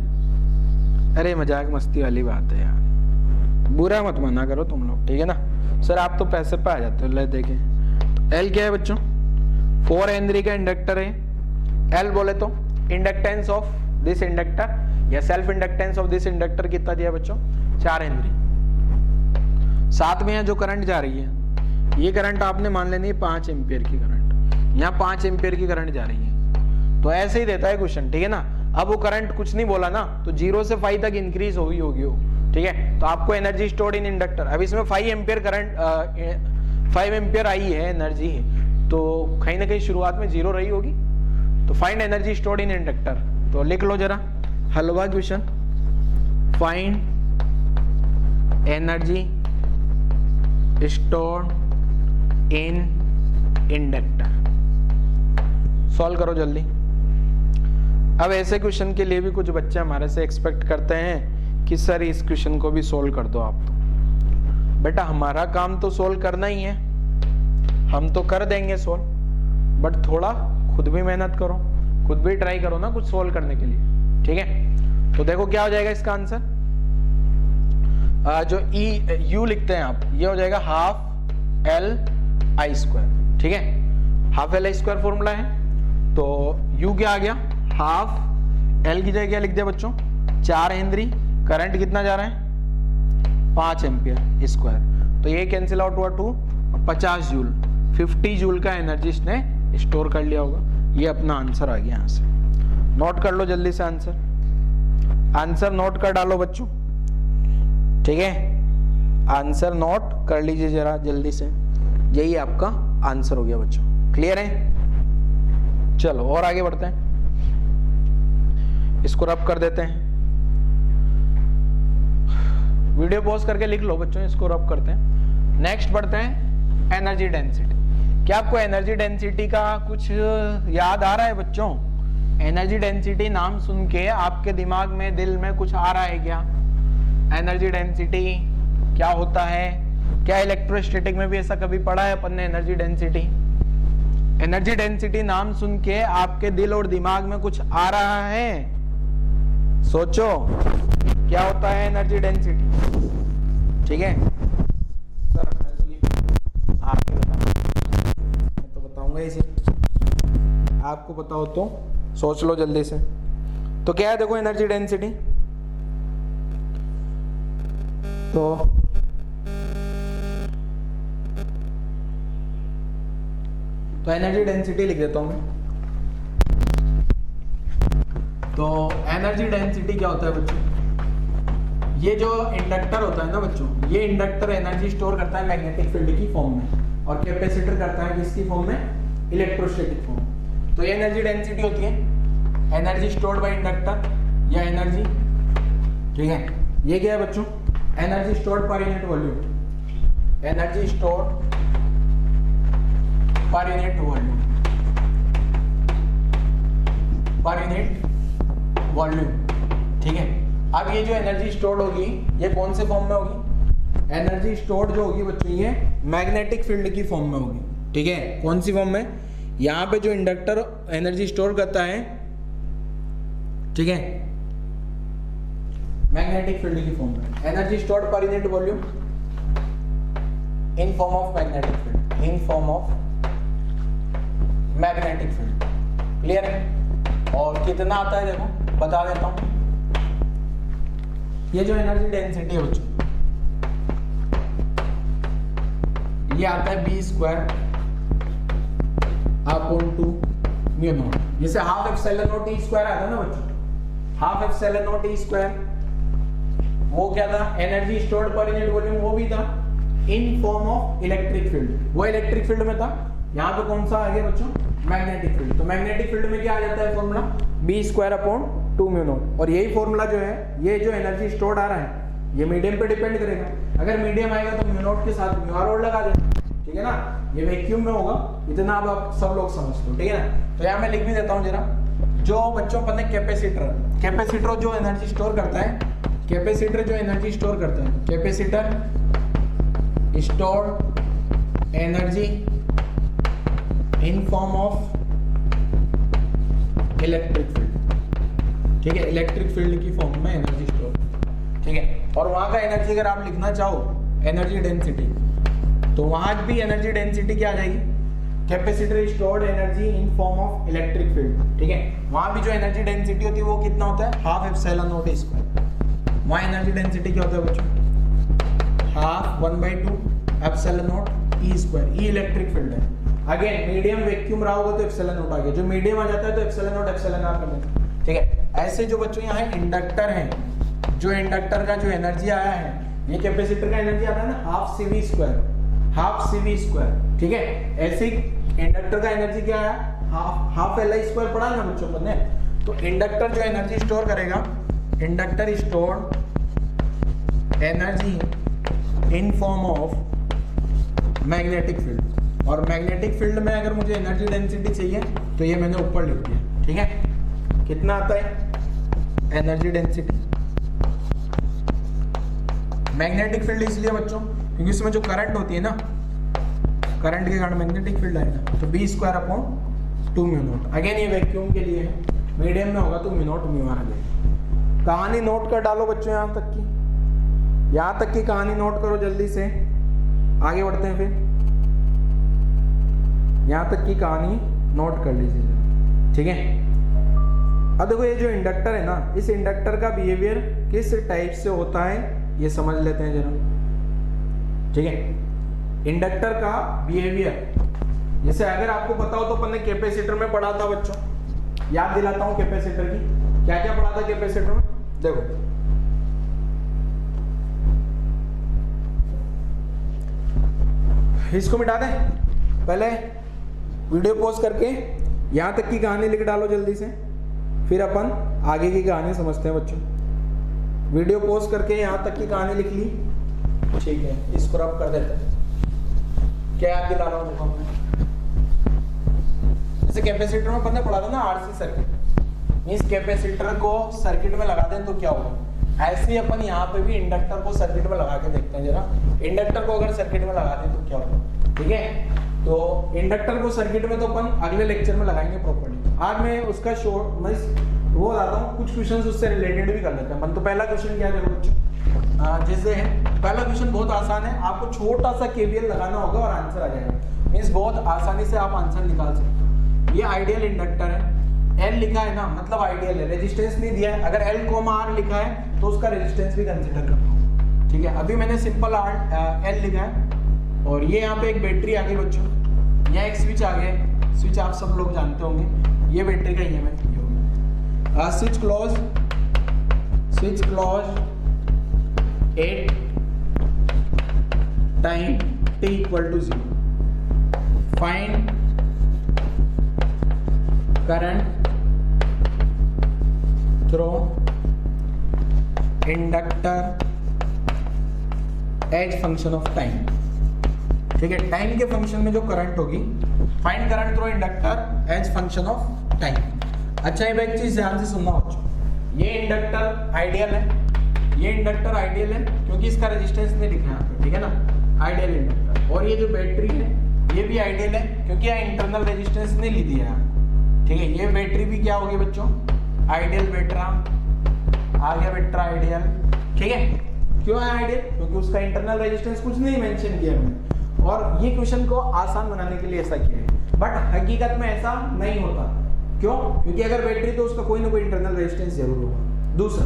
अरे मजाक मस्ती वाली बात है यार, बुरा मत माना करो तुम लोग, ठीक है ना। सर आप तो पैसे पे आ जाते हो, ले देखें, तो एल क्या है बच्चों, 4 हेनरी का इंडक्टर है। एल बोले तो इंडक्टेंस ऑफ दिस इंडक्टर या self inductance of this inductor कितना दिया बच्चों, 4 हेनरी। साथ में यहाँ जो करंट जा रही है, ये करंट आपने मान लेनी है 5 एम्पियर की करंट, यहाँ 5 एम्पियर की करंट जा रही है। तो ऐसे ही देता है क्वेश्चन, ठीक है ना। अब वो करंट कुछ नहीं बोला ना, तो 0 से 5 तक इंक्रीज होगी हो, ठीक है। तो आपको एनर्जी स्टोर्ड इन इंडक्टर, अब इसमें 5 एम्पियर करंट 5 एम्पियर आई है एनर्जी, तो कहीं ना कहीं शुरुआत में 0 रही होगी। तो find energy stored in inductor, तो लिख लो जरा हलवा question, find energy stored in inductor. Solve करो जल्दी। अब ऐसे क्वेश्चन के लिए भी कुछ बच्चे हमारे से एक्सपेक्ट करते हैं कि सर इस क्वेश्चन को भी सोल्व कर दो आप। तो बेटा हमारा काम तो सोल्व करना ही है, हम तो कर देंगे सोल्व, बट थोड़ा खुद भी मेहनत करो, खुद भी ट्राई करो ना कुछ सोल्व करने के लिए, ठीक है। तो देखो क्या हो जाएगा इसका आंसर, जो यू लिखते हैं आप, ये हो जाएगा ½ L² ठीक है। ½ L² फॉर्मूला है, तो यू क्या आ गया, ½ L की जगह क्या लिख दिया बच्चों, 4 हेनरी, करंट कितना जा रहा है 5 एम्पियर स्क्वायर, तो ये कैंसिल आउट हुआ 2, 50 जूल, 50 जूल का एनर्जी इसने स्टोर कर लिया होगा। ये अपना आंसर आ गया। यहाँ से नोट कर लो जल्दी से आंसर, आंसर नोट कर डालो बच्चों, ठीक है। आंसर नोट कर लीजिए जरा जल्दी से, यही आपका आंसर हो गया बच्चों। क्लियर है, चलो और आगे बढ़ते हैं, इसको रब कर देते हैं। वीडियो पॉज करके लिख लो बच्चों, इसको रब करते हैं। नेक्स्ट बढ़ते हैं एनर्जी डेंसिटी। क्या आपको एनर्जी डेंसिटी का कुछ याद आ रहा है बच्चों? एनर्जी डेंसिटी नाम सुन के आपके दिमाग में, दिल में कुछ आ रहा है क्या? एनर्जी डेंसिटी क्या होता है? क्या इलेक्ट्रोस्टैटिक में भी ऐसा कभी पढ़ा है अपन ने एनर्जी डेंसिटी? एनर्जी डेंसिटी नाम सुन के आपके दिल और दिमाग में कुछ आ रहा है? सोचो क्या होता है एनर्जी डेंसिटी, ठीक है। सर आप ही बताओ, मैं तो बताऊंगा इसे, आपको पता हो तो सोच लो जल्दी से। तो क्या है देखो एनर्जी डेंसिटी, तो एनर्जी डेंसिटी लिख देता हूं मैं। तो एनर्जी डेंसिटी क्या होता है बच्चों? ये जो इंडक्टर होता है ना बच्चों, ये इंडक्टर एनर्जी स्टोर करता है मैग्नेटिक फील्ड की फॉर्म में, और कैपेसिटर करता है किसकी फॉर्म में? Electrostatic form. तो ये एनर्जी डेंसिटी होती है, एनर्जी स्टोर्ड बाय इंडक्टर या एनर्जी, ठीक है। ये क्या है बच्चों? Energy stored per unit volume, energy stored per unit volume, per unit volume, ठीक है। अब ये जो एनर्जी स्टोर्ड होगी ये कौन से फॉर्म में होगी? एनर्जी स्टोर्ड जो होगी बच्चों ये मैग्नेटिक फील्ड की फॉर्म में होगी, ठीक है। कौन सी फॉर्म में? यहाँ पे जो इंडक्टर एनर्जी स्टोर करता है, ठीक है, मैग्नेटिक फील्ड की फॉर्म में। Energy stored per unit volume in form of magnetic field, in form of magnetic field. Clear है? और कितना आता है देखो बता देता हूं। ये जो एनर्जी डेंसिटी है बच्चों, ये आता है b² अपॉन 2 म्यू नॉट। जैसे ½ एप्सिलॉन नॉट E² आता है ना बच्चों, ½ एप्सिलॉन नॉट E², वो क्या था? Energy stored per unit volume, वो भी था in form of electric field, वो इलेक्ट्रिक फील्ड में था। यहाँ पे कौन सा आ गया बच्चों? Magnetic field. तो मैग्नेटिक फील्ड में क्या आ जाता है formula? b² upon 2 mu not. और यही फॉर्मूला जो है, ये जो एनर्जी स्टोर्ड आ रहा है, ये मीडियम पे डिपेंड करेगा। अगर मीडियम आएगा तो म्यू नॉट के साथ म्यू आर और लगा देना, ठीक है ना। ये वैक्यूम में होगा, इतना अब आप सब लोग समझ लो, ठीक है ना। तो यहाँ मैं लिख भी देता हूँ जरा, जो बच्चों अपन ने कैपेसिटर, कैपेसिटर जो एनर्जी स्टोर करता है, कैपेसिटर जो एनर्जी स्टोर करता है, capacitor store energy in form of electric field, ठीक है। इलेक्ट्रिक फील्ड की फॉर्म में एनर्जी स्टोर, ठीक है। और वहां का एनर्जी अगर आप लिखना चाहो एनर्जी डेंसिटी, तो वहां भी एनर्जी डेंसिटी क्या आ जाएगी? Capacitor stored energy in form of electric field, ठीक है। वहां भी जो एनर्जी डेंसिटी होती है वो कितना होता है, हाफ एप्सिलॉन नॉट स्क्वायर। वहां एनर्जी डेंसिटी क्या होता है बच्चों, half 1/2 epsilon not E square. E electric field है। अगेन मीडियम वैक्यूम रहा होगा तो एप्सिलॉन नॉट आ गया, जो मीडियम आ जाता है तो एप्सिलॉन नॉट एप्सिलॉन आर कर देते हैं, ठीक है। ऐसे जो बच्चों यहाँ इंडक्टर है, जो इंडक्टर का जो एनर्जी आया है, ये कैपेसिटर का एनर्जी आता है ना half CV square, half CV square, ठीक है। ऐसे इंडक्टर का एनर्जी क्या है, हाफ एल आई स्क्वायर पढ़ा ना बच्चों को ने। तो इंडक्टर जो एनर्जी स्टोर करेगा, inductor store energy in form of magnetic field. और मैग्नेटिक फील्ड में अगर मुझे एनर्जी डेंसिटी चाहिए तो ये मैंने ऊपर लिख दिया, ठीक है। कितना आता है एनर्जी डेंसिटी, मैग्नेटिक फील्ड इसलिए बच्चों क्योंकि इसमें जो करंट होती है ना, करंट के कारण मैग्नेटिक फील्ड आएगा, तो B square upon 2 mu naught. Again ये वैक्यूम के लिए है, मीडियम में होगा तो म्यू नॉट म्यू आर देगा। कहानी नोट कर डालो बच्चों, यहाँ तक की कहानी नोट करो जल्दी से, आगे बढ़ते हैं फिर। यहाँ तक की कहानी नोट कर लीजिए, ठीक है। अब देखो ये जो इंडक्टर है ना, इस इंडक्टर का बिहेवियर किस टाइप से होता है ये समझ लेते हैं जरा, ठीक है। इंडक्टर का बिहेवियर, जैसे अगर आपको पता हो तो अपन ने कैपेसिटर में पढ़ा था बच्चों, याद दिलाता हूं कैपेसिटर की क्या क्या पढ़ा था कैपेसिटर में। देखो इसको मिटा दें, पहले वीडियो पॉज करके यहां तक की कहानी लिख डालो जल्दी से, फिर अपन आगे की कहानी समझते हैं बच्चों। वीडियो पॉज करके यहाँ तक की कहानी लिख ली, ठीक है। इसको रब कर देते हैं, क्या याद दिला रहा हूँ देखो। जैसे कैपेसिटर में अपन ने पढ़ा था ना आरसी सर्किट, मींस कैपेसिटर को सर्किट में लगा दें तो क्या होगा, ऐसे ही अपन यहाँ पे भी इंडक्टर को सर्किट में लगा के देखते हैं जरा। इंडक्टर को अगर सर्किट में लगा दें तो क्या होगा, ठीक है। तो इंडक्टर को सर्किट में तो अपन अगले लेक्चर में लगाएंगे प्रॉपर्ली। आज मैं उसका शॉर्ट वो लाता हूँ, कुछ क्वेश्चंस उससे रिलेटेड भी कर लेते हैं। तो पहला क्वेश्चन क्या है बच्चों, जैसे है पहला क्वेश्चन बहुत आसान है, आपको छोटा सा केवीएल लगाना होगा और आंसर आ जाएगा। मींस बहुत आसानी से आप आंसर निकाल सकते हो। ये आइडियल इंडक्टर है, एल लिखा है ना मतलब आइडियल है, रेजिस्टेंस नहीं दिया है। अगर एल कोमा आर लिखा है तो उसका रेजिस्टेंस भी कंसिडर करता हूँ, ठीक है। अभी मैंने सिंपल एल लिखा है और ये यहाँ पे एक बैटरी आ गई बच्चों, यहाँ एक स्विच आ गया, स्विच आप सब लोग जानते होंगे, ये बैटरी का EMF switch close at time t = 0। Find current through inductor as function of time, ठीक है। टाइम के फंक्शन में जो करंट होगी, find current through inductor as function of time. अच्छा ये एक चीज ध्यान से सुनना बच्चों, ये इंडक्टर आइडियल है, ये इंडक्टर आइडियल है क्योंकि इसका रेजिस्टेंस नहीं लिखा है यहाँ पे, ठीक है ना, आइडियल इंडक्टर। और ये जो बैटरी है ये भी आइडियल है क्योंकि यहाँ इंटरनल रेजिस्टेंस नहीं ली दिया है, ठीक है। ये बैटरी भी क्या होगी बच्चों, आइडियल बैटरा आ गया, बैटरा आइडियल, ठीक है। क्यों है आइडियल, क्योंकि उसका इंटरनल रेजिस्टेंस कुछ नहीं मेंशन किया मैंने। और ये क्वेश्चन को आसान बनाने के लिए ऐसा किया है, बट हकीकत में ऐसा नहीं होता। क्यों, क्योंकि अगर बैटरी तो उसका कोई ना कोई इंटरनल रेजिस्टेंस जरूर होगा। दूसरा,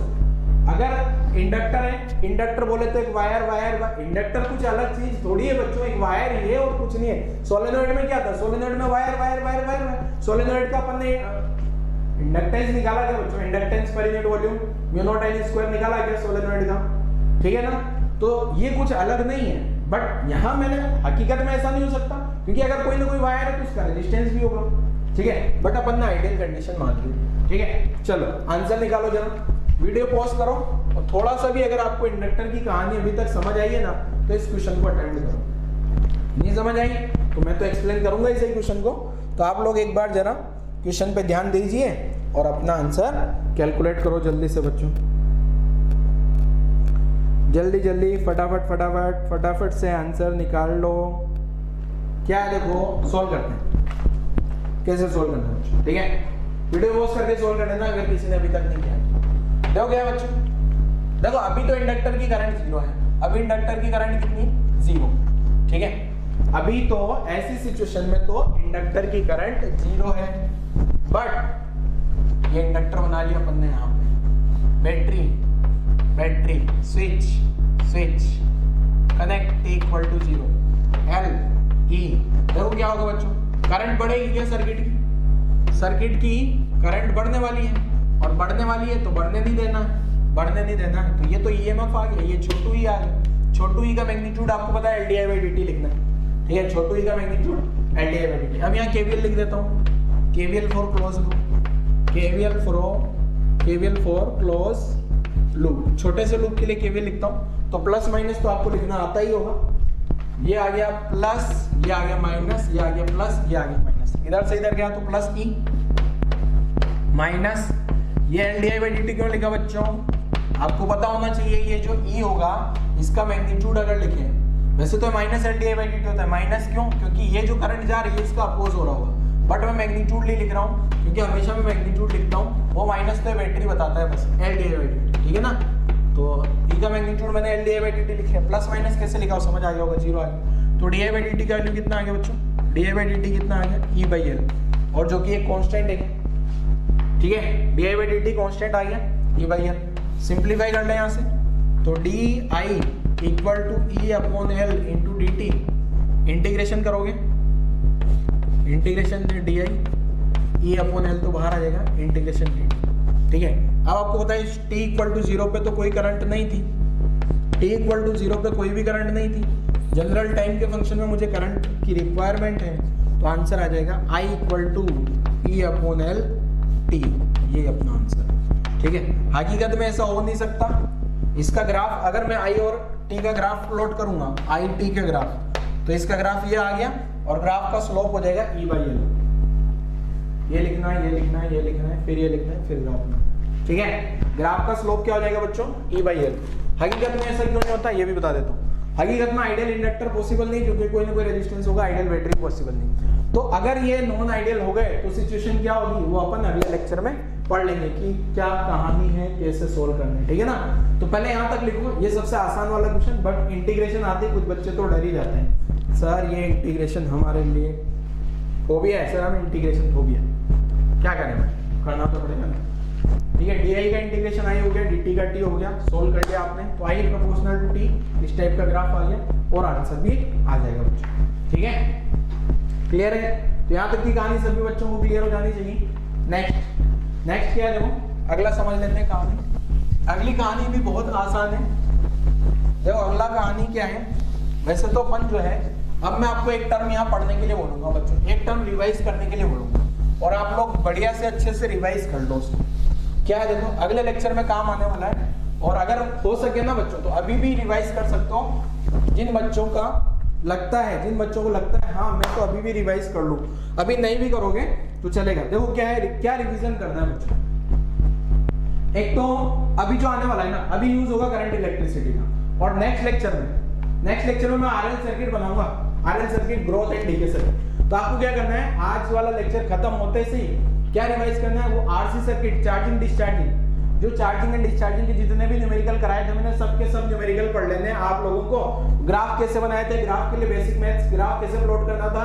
अगर इंडक्टर है, इंडक्टर बोले तो एक वायर, इंडक्टर कुछ अलग चीज थोड़ी है बच्चों, एक वायर ही है और कुछ नहीं है। सोलेनॉइड में क्या था, सोलेनॉइड में वायर, सोलेनॉइड का अपन ने इंडक्टेंस निकाला क्या बच्चों, inductance per unit volume mu naught n square निकाला क्या सोलेनॉइड का, ठीक है ना। तो ये कुछ अलग नहीं है, बट यहाँ मैंने हकीकत में ऐसा नहीं हो सकता क्योंकि अगर कोई ना कोई वायर है तो उसका रेजिस्टेंस भी होगा, ठीक है। बट अपन ने आइडियल कंडीशन मान ली, ठीक है। चलो आंसर निकालो जरा, वीडियो पॉज करो और थोड़ा सा भी अगर आपको इंडक्टर की कहानी अभी तक समझ आई है ना तो इस क्वेश्चन को अटेम्प्ट करो। नहीं समझ आई तो मैं तो एक्सप्लेन करूंगा इस क्वेश्चन को, तो आप लोग एक बार जरा क्वेश्चन पे ध्यान दीजिए और अपना आंसर कैलकुलेट करो जल्दी से बच्चों, जल्दी फटाफट से आंसर निकाल लो। क्या है देखो, सॉल्व करते हैं, कैसे सॉल्व करना है, ठीक है। वीडियो पॉज करके सॉल्व कर लेना अगर किसी ने अभी तक नहीं किया। देखो क्या बच्चों, देखो अभी तो इंडक्टर की करंट 0 है, अभी इंडक्टर की करंट कितनी 0, ठीक है। अभी तो ऐसी सिचुएशन में तो इंडक्टर की करंट 0 है, बट ये इंडक्टर बना लिया अपन ने यहाँ पे, battery switch connect T equal to 0, L E। देखो क्या होगा बच्चों, करंट बढ़ेगी क्या सर्किट की करंट बढ़ने वाली है, और बढ़ने वाली है तो बढ़ने नहीं देना है, तो ये तो EMF आ गया, ये छोटू ई आ गया। छोटू ई का मैग्नीट्यूड आपको पता है LDI/dt लिखना है, ठीक है, छोटू ई का मैग्नीट्यूड LDI/dt। अब यहाँ KVL लिख देता हूँ, KVL फॉर क्लोज लूप, छोटे से लूप के लिए KVL लिखता हूँ, तो प्लस माइनस तो आपको लिखना आता ही होगा। ये आ गया प्लस, ये आ गया माइनस, ये आ गया प्लस, ये आ गया माइनस, इधर से इधर गया तो प्लस ई माइनस। ये LDI/dt क्यों लिखा बच्चों, आपको पता होना चाहिए ये जो ई होगा इसका मैग्नीट्यूड अगर लिखे, वैसे तो माइनस LDI/dt होता है, माइनस क्यों, क्योंकि ये जो करंट जा रही है इसका अपोज हो रहा होगा, बट मैं मैग्नीट्यूड नहीं लिख रहा हूँ क्योंकि हमेशा मैं मैग्नीट्यूड लिखता हूँ, वो माइनस तो बैटरी बताता है बस, LDI/dt, ठीक है ना। तो ई का मैग्नीट्यूड मैंने LDI/dt लिखा है, प्लस माइनस कैसे लिखा हो समझ आ गया होगा, 0 आ गया। तो DI/dt का वैल्यू कितना आ गया बच्चों, DI/dt कितना आ गया E/L, और जो कि एक कांस्टेंट है, ठीक है, DI/dt कांस्टेंट आ गया E/L। सिंप्लीफाई कर ले यहाँ से, तो DI equal to E/L into dt, integration करोगे, इंटीग्रेशन DI E/L तो बाहर आ जाएगा, इंटीग्रेशन dt, ठीक है। अब आपको पता है t इक्वल टू 0 पे तो कोई करंट नहीं थी, t इक्वल टू 0 पे कोई भी करंट नहीं थी, जनरल टाइम के फंक्शन में मुझे करंट की रिक्वायरमेंट है, तो आंसर आ जाएगा I equal to E/L t, ये अपना आंसर है, ठीक है। हकीकत में ऐसा हो नहीं सकता, इसका ग्राफ अगर मैं I और t का ग्राफ प्लॉट करूंगा, I t का ग्राफ, तो इसका ग्राफ ये आ गया और ग्राफ का स्लोप हो जाएगा E/L, ये लिखना है, फिर ये लिखना है, फिर ग्राफ, ठीक है। ग्राफ का स्लोप क्या हो जाएगा बच्चों, E/L। हकीकत में ऐसा क्यों नहीं होता ये भी बता देता हूँ। हकीकत में आइडियल इंडक्टर पॉसिबल नहीं, क्योंकि कोई ना कोई रेजिस्टेंस होगा, आइडियल बैटरी पॉसिबल नहीं। तो अगर ये नॉन आइडियल हो गए तो सिचुएशन क्या होगी, वो अपन अगले लेक्चर में पढ़ लेंगे कि क्या कहानी है, कैसे सोल्व करना है, ठीक है ना। तो पहले यहाँ तक लिखो, ये सबसे आसान वाला क्वेश्चन, बट इंटीग्रेशन आते ही कुछ बच्चे तो डर ही जाते हैं, सर ये इंटीग्रेशन हमारे लिए फोबिया है, सर हमें इंटीग्रेशन फोबिया, क्या करें, करना तो पड़ेगा ना, ठीक है। DI का इंटीग्रेशन I हो गया, dt का t हो गया, सोल्व कर लिया आपने, तो I प्रोपोर्शनल टू t, इस टाइप का ग्राफ आ गया और आंसर भी आ जाएगा बच्चों, ठीक है, क्लियर है। तो यहाँ तक की कहानी सभी बच्चों को क्लियर हो जानी चाहिए। नेक्स्ट क्या है, देखो अगला समझ लेते हैं कहानी। अगली कहानी भी बहुत आसान है। देखो अगला कहानी क्या है, वैसे तो अपन जो है, अब मैं आपको एक टर्म यहाँ पढ़ने के लिए बोलूंगा बच्चों, एक टर्म रिवाइज करने के लिए बोलूंगा, और आप लोग बढ़िया से अच्छे से रिवाइज कर लो उसको। क्या है देखो, अगले लेक्चर में काम आने वाला है, और अगर हो सके ना बच्चों तो अभी भी रिवाइज कर सकते हो। जिन बच्चों को लगता है हाँ मैं तो अभी भी रिवाइज कर लूं, अभी नहीं भी करोगे तो चलेगा। देखो क्या है, क्या रिवीजन करना है बच्चों। एक तो अभी जो आने वाला है ना, अभी यूज होगा करंट इलेक्ट्रिसिटी का, और नेक्स्ट लेक्चर में मैं RL सर्किट बनाऊंगा, RL circuit growth and decay circuit. तो आपको क्या करना है, आज वाला लेक्चर खत्म होते से क्या रिवाइज करना है, वो RC सर्किट, चार्जिंग डिस्चार्जिंग, जो चार्जिंग एंड डिस्चार्जिंग के जितने भी न्यूमेरिकल कराए थे मैंने, सबके सब न्यूमेरिकल पढ़ लेने हैं आप लोगों को। ग्राफ कैसे बनाए थे, ग्राफ के लिए बेसिक मैथ्स, ग्राफ कैसे प्लॉट करना था,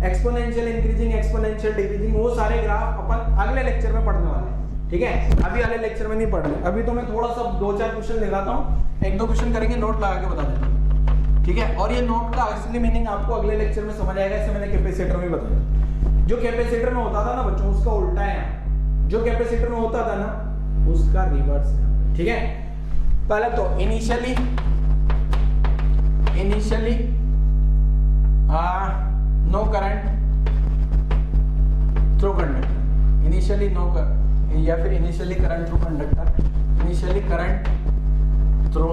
एक्सपोनेंशियल इंक्रीजिंग, एक्सपोनेंशियल डिक्रीजिंग, वो सारे ग्राफ अपन अगले लेक्चर में पढ़ने वाले हैं, ठीक है। अभी वाले लेक्चर में नहीं पढ़ रहे, अभी तो मैं थोड़ा सा 2-4 क्वेश्चन दिखाता हूँ, 1-2 क्वेश्चन करेंगे, नोट लगा के बता देता हूँ, ठीक है। और ये नोट का असली मीनिंग आपको अगले लेक्चर में समझ आएगा, इससे मैंने कैपेसिटर में बताया। जो कैपेसिटर में होता था ना बच्चों, उसका उल्टा है, जो कैपेसिटर में होता था ना उसका रिवर्स है, ठीक है। पहले तो initially no current through conductor, initially no कर, या फिर initially current through conductor, initially current through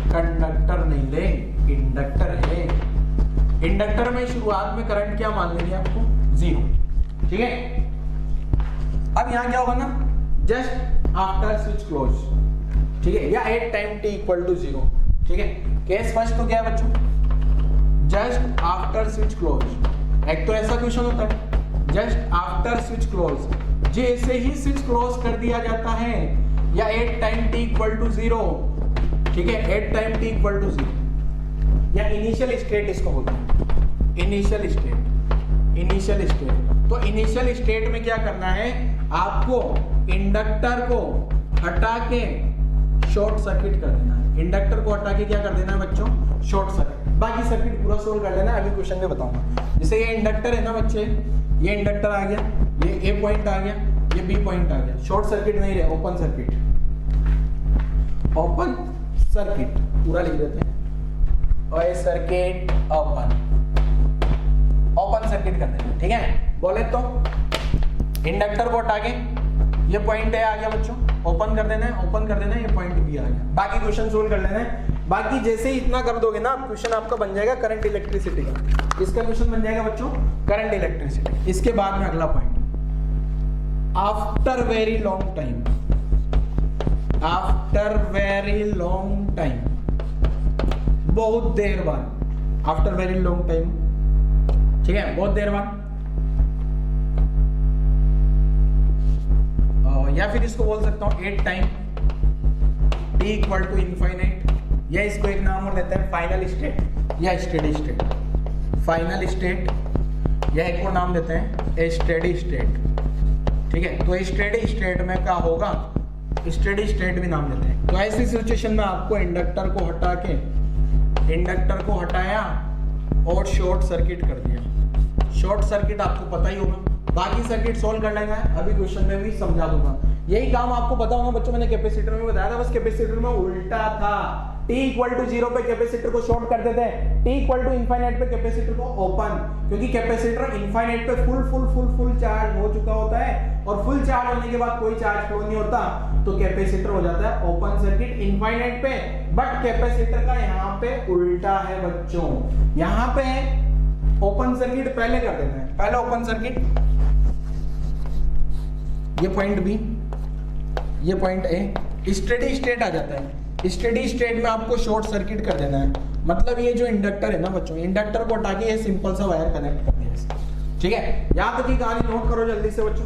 conductor नहीं रे, इंडक्टर है। इंडक्टर में शुरुआत में करंट क्या मान लेंगे आपको, 0, ठीक है। अब यहाँ क्या होगा ना, जस्ट आफ्टर स्विच क्लोज, ठीक है, या at time t equal to 0, ठीक है। केस फर्स्ट तो क्या है बच्चों, जस्ट आफ्टर स्विच क्लोज। एक तो ऐसा क्वेश्चन होता है, जस्ट आफ्टर स्विच क्लोज, जैसे ही स्विच क्लोज कर दिया जाता है, या at time t equal to 0, ठीक है, at time t equal to 0, या इनिशियल स्टेट इसको बोलते हैं, इनिशियल स्टेट। तो इनिशियल स्टेट में क्या करना है, आपको इंडक्टर को हटा के शॉर्ट सर्किट कर देना है। इंडक्टर को हटा के क्या कर देना है बच्चों, शॉर्ट सर्किट। बाकी सर्किट पूरा सोल्व कर लेना है, अभी क्वेश्चन में बताऊंगा। जैसे ये इंडक्टर है ना बच्चे, ये इंडक्टर आ गया, ये ए पॉइंट आ गया, ये बी पॉइंट आ गया। शॉर्ट सर्किट नहीं रहे, ओपन सर्किट पूरा लिख देते हैं, और सर्किट ओपन सर्किट कर देना, ठीक है। बोले तो इंडक्टर को हटा के ये पॉइंट ए आ गया बच्चों, ओपन कर देना है, ये पॉइंट बी आ गया। बाकी क्वेश्चन सोल्व कर लेना है। बाकी जैसे ही इतना कर दोगे ना, क्वेश्चन आपका बन जाएगा करंट इलेक्ट्रिसिटी का। इसका क्वेश्चन बन जाएगा बच्चों करंट इलेक्ट्रिसिटी। इसके बाद में अगला point, after very long time, बहुत देर बाद, आफ्टर वेरी लॉन्ग टाइम, ठीक है, बहुत देर बाद। या फिर इसको बोल सकता हूं at time, t equal to infinite, या इसको एक नाम और देते हैं फाइनल स्टेट या स्टेडी स्टेट। फाइनल स्टेट या एक और नाम देते हैं स्टेडी स्टेट, ठीक है। तो स्टेडी स्टेट में क्या होगा, स्टेडी स्टेट भी नाम देते हैं। तो ऐसी सिचुएशन में आपको इंडक्टर को हटाया और शॉर्ट सर्किट कर दिया। शॉर्ट सर्किट आपको पता ही होगा, बाकी सर्किट सोल्व कर लेना है, अभी क्वेश्चन में भी समझा दूंगा। यही काम आपको पता होगा बच्चों, मैंने कैपेसिटर में बताया था, बस कैपेसिटर में उल्टा था। t इक्वल टू 0 पे कैपेसिटर को शॉर्ट कर देते हैं, t इक्वल टू इनफाइनाइट पे कैपेसिटर को ओपन, क्योंकि कैपेसिटर इनफाइनाइट पे फुल चार्ज हो चुका होता है, और फुल चार्ज होने के बाद कोई चार्ज फ्लो नहीं होता, तो कैपेसिटर हो जाता है ओपन सर्किट इनफाइनाइट पे। बट कैपेसिटर का यहाँ पे उल्टा है बच्चों, यहाँ पे ओपन सर्किट पहले कर देना है, पहले ओपन सर्किट, ये पॉइंट बी, ये पॉइंट ए, स्टेडी स्टेट आ जाता है। स्टेडी स्टेट में आपको शॉर्ट सर्किट कर देना है, मतलब ये जो इंडक्टर है ना बच्चों, इंडक्टर को हटा के ये सिंपल सा वायर कनेक्ट कर दिया, ठीक है। यहाँ तक की कहानी नोट करो जल्दी से बच्चों।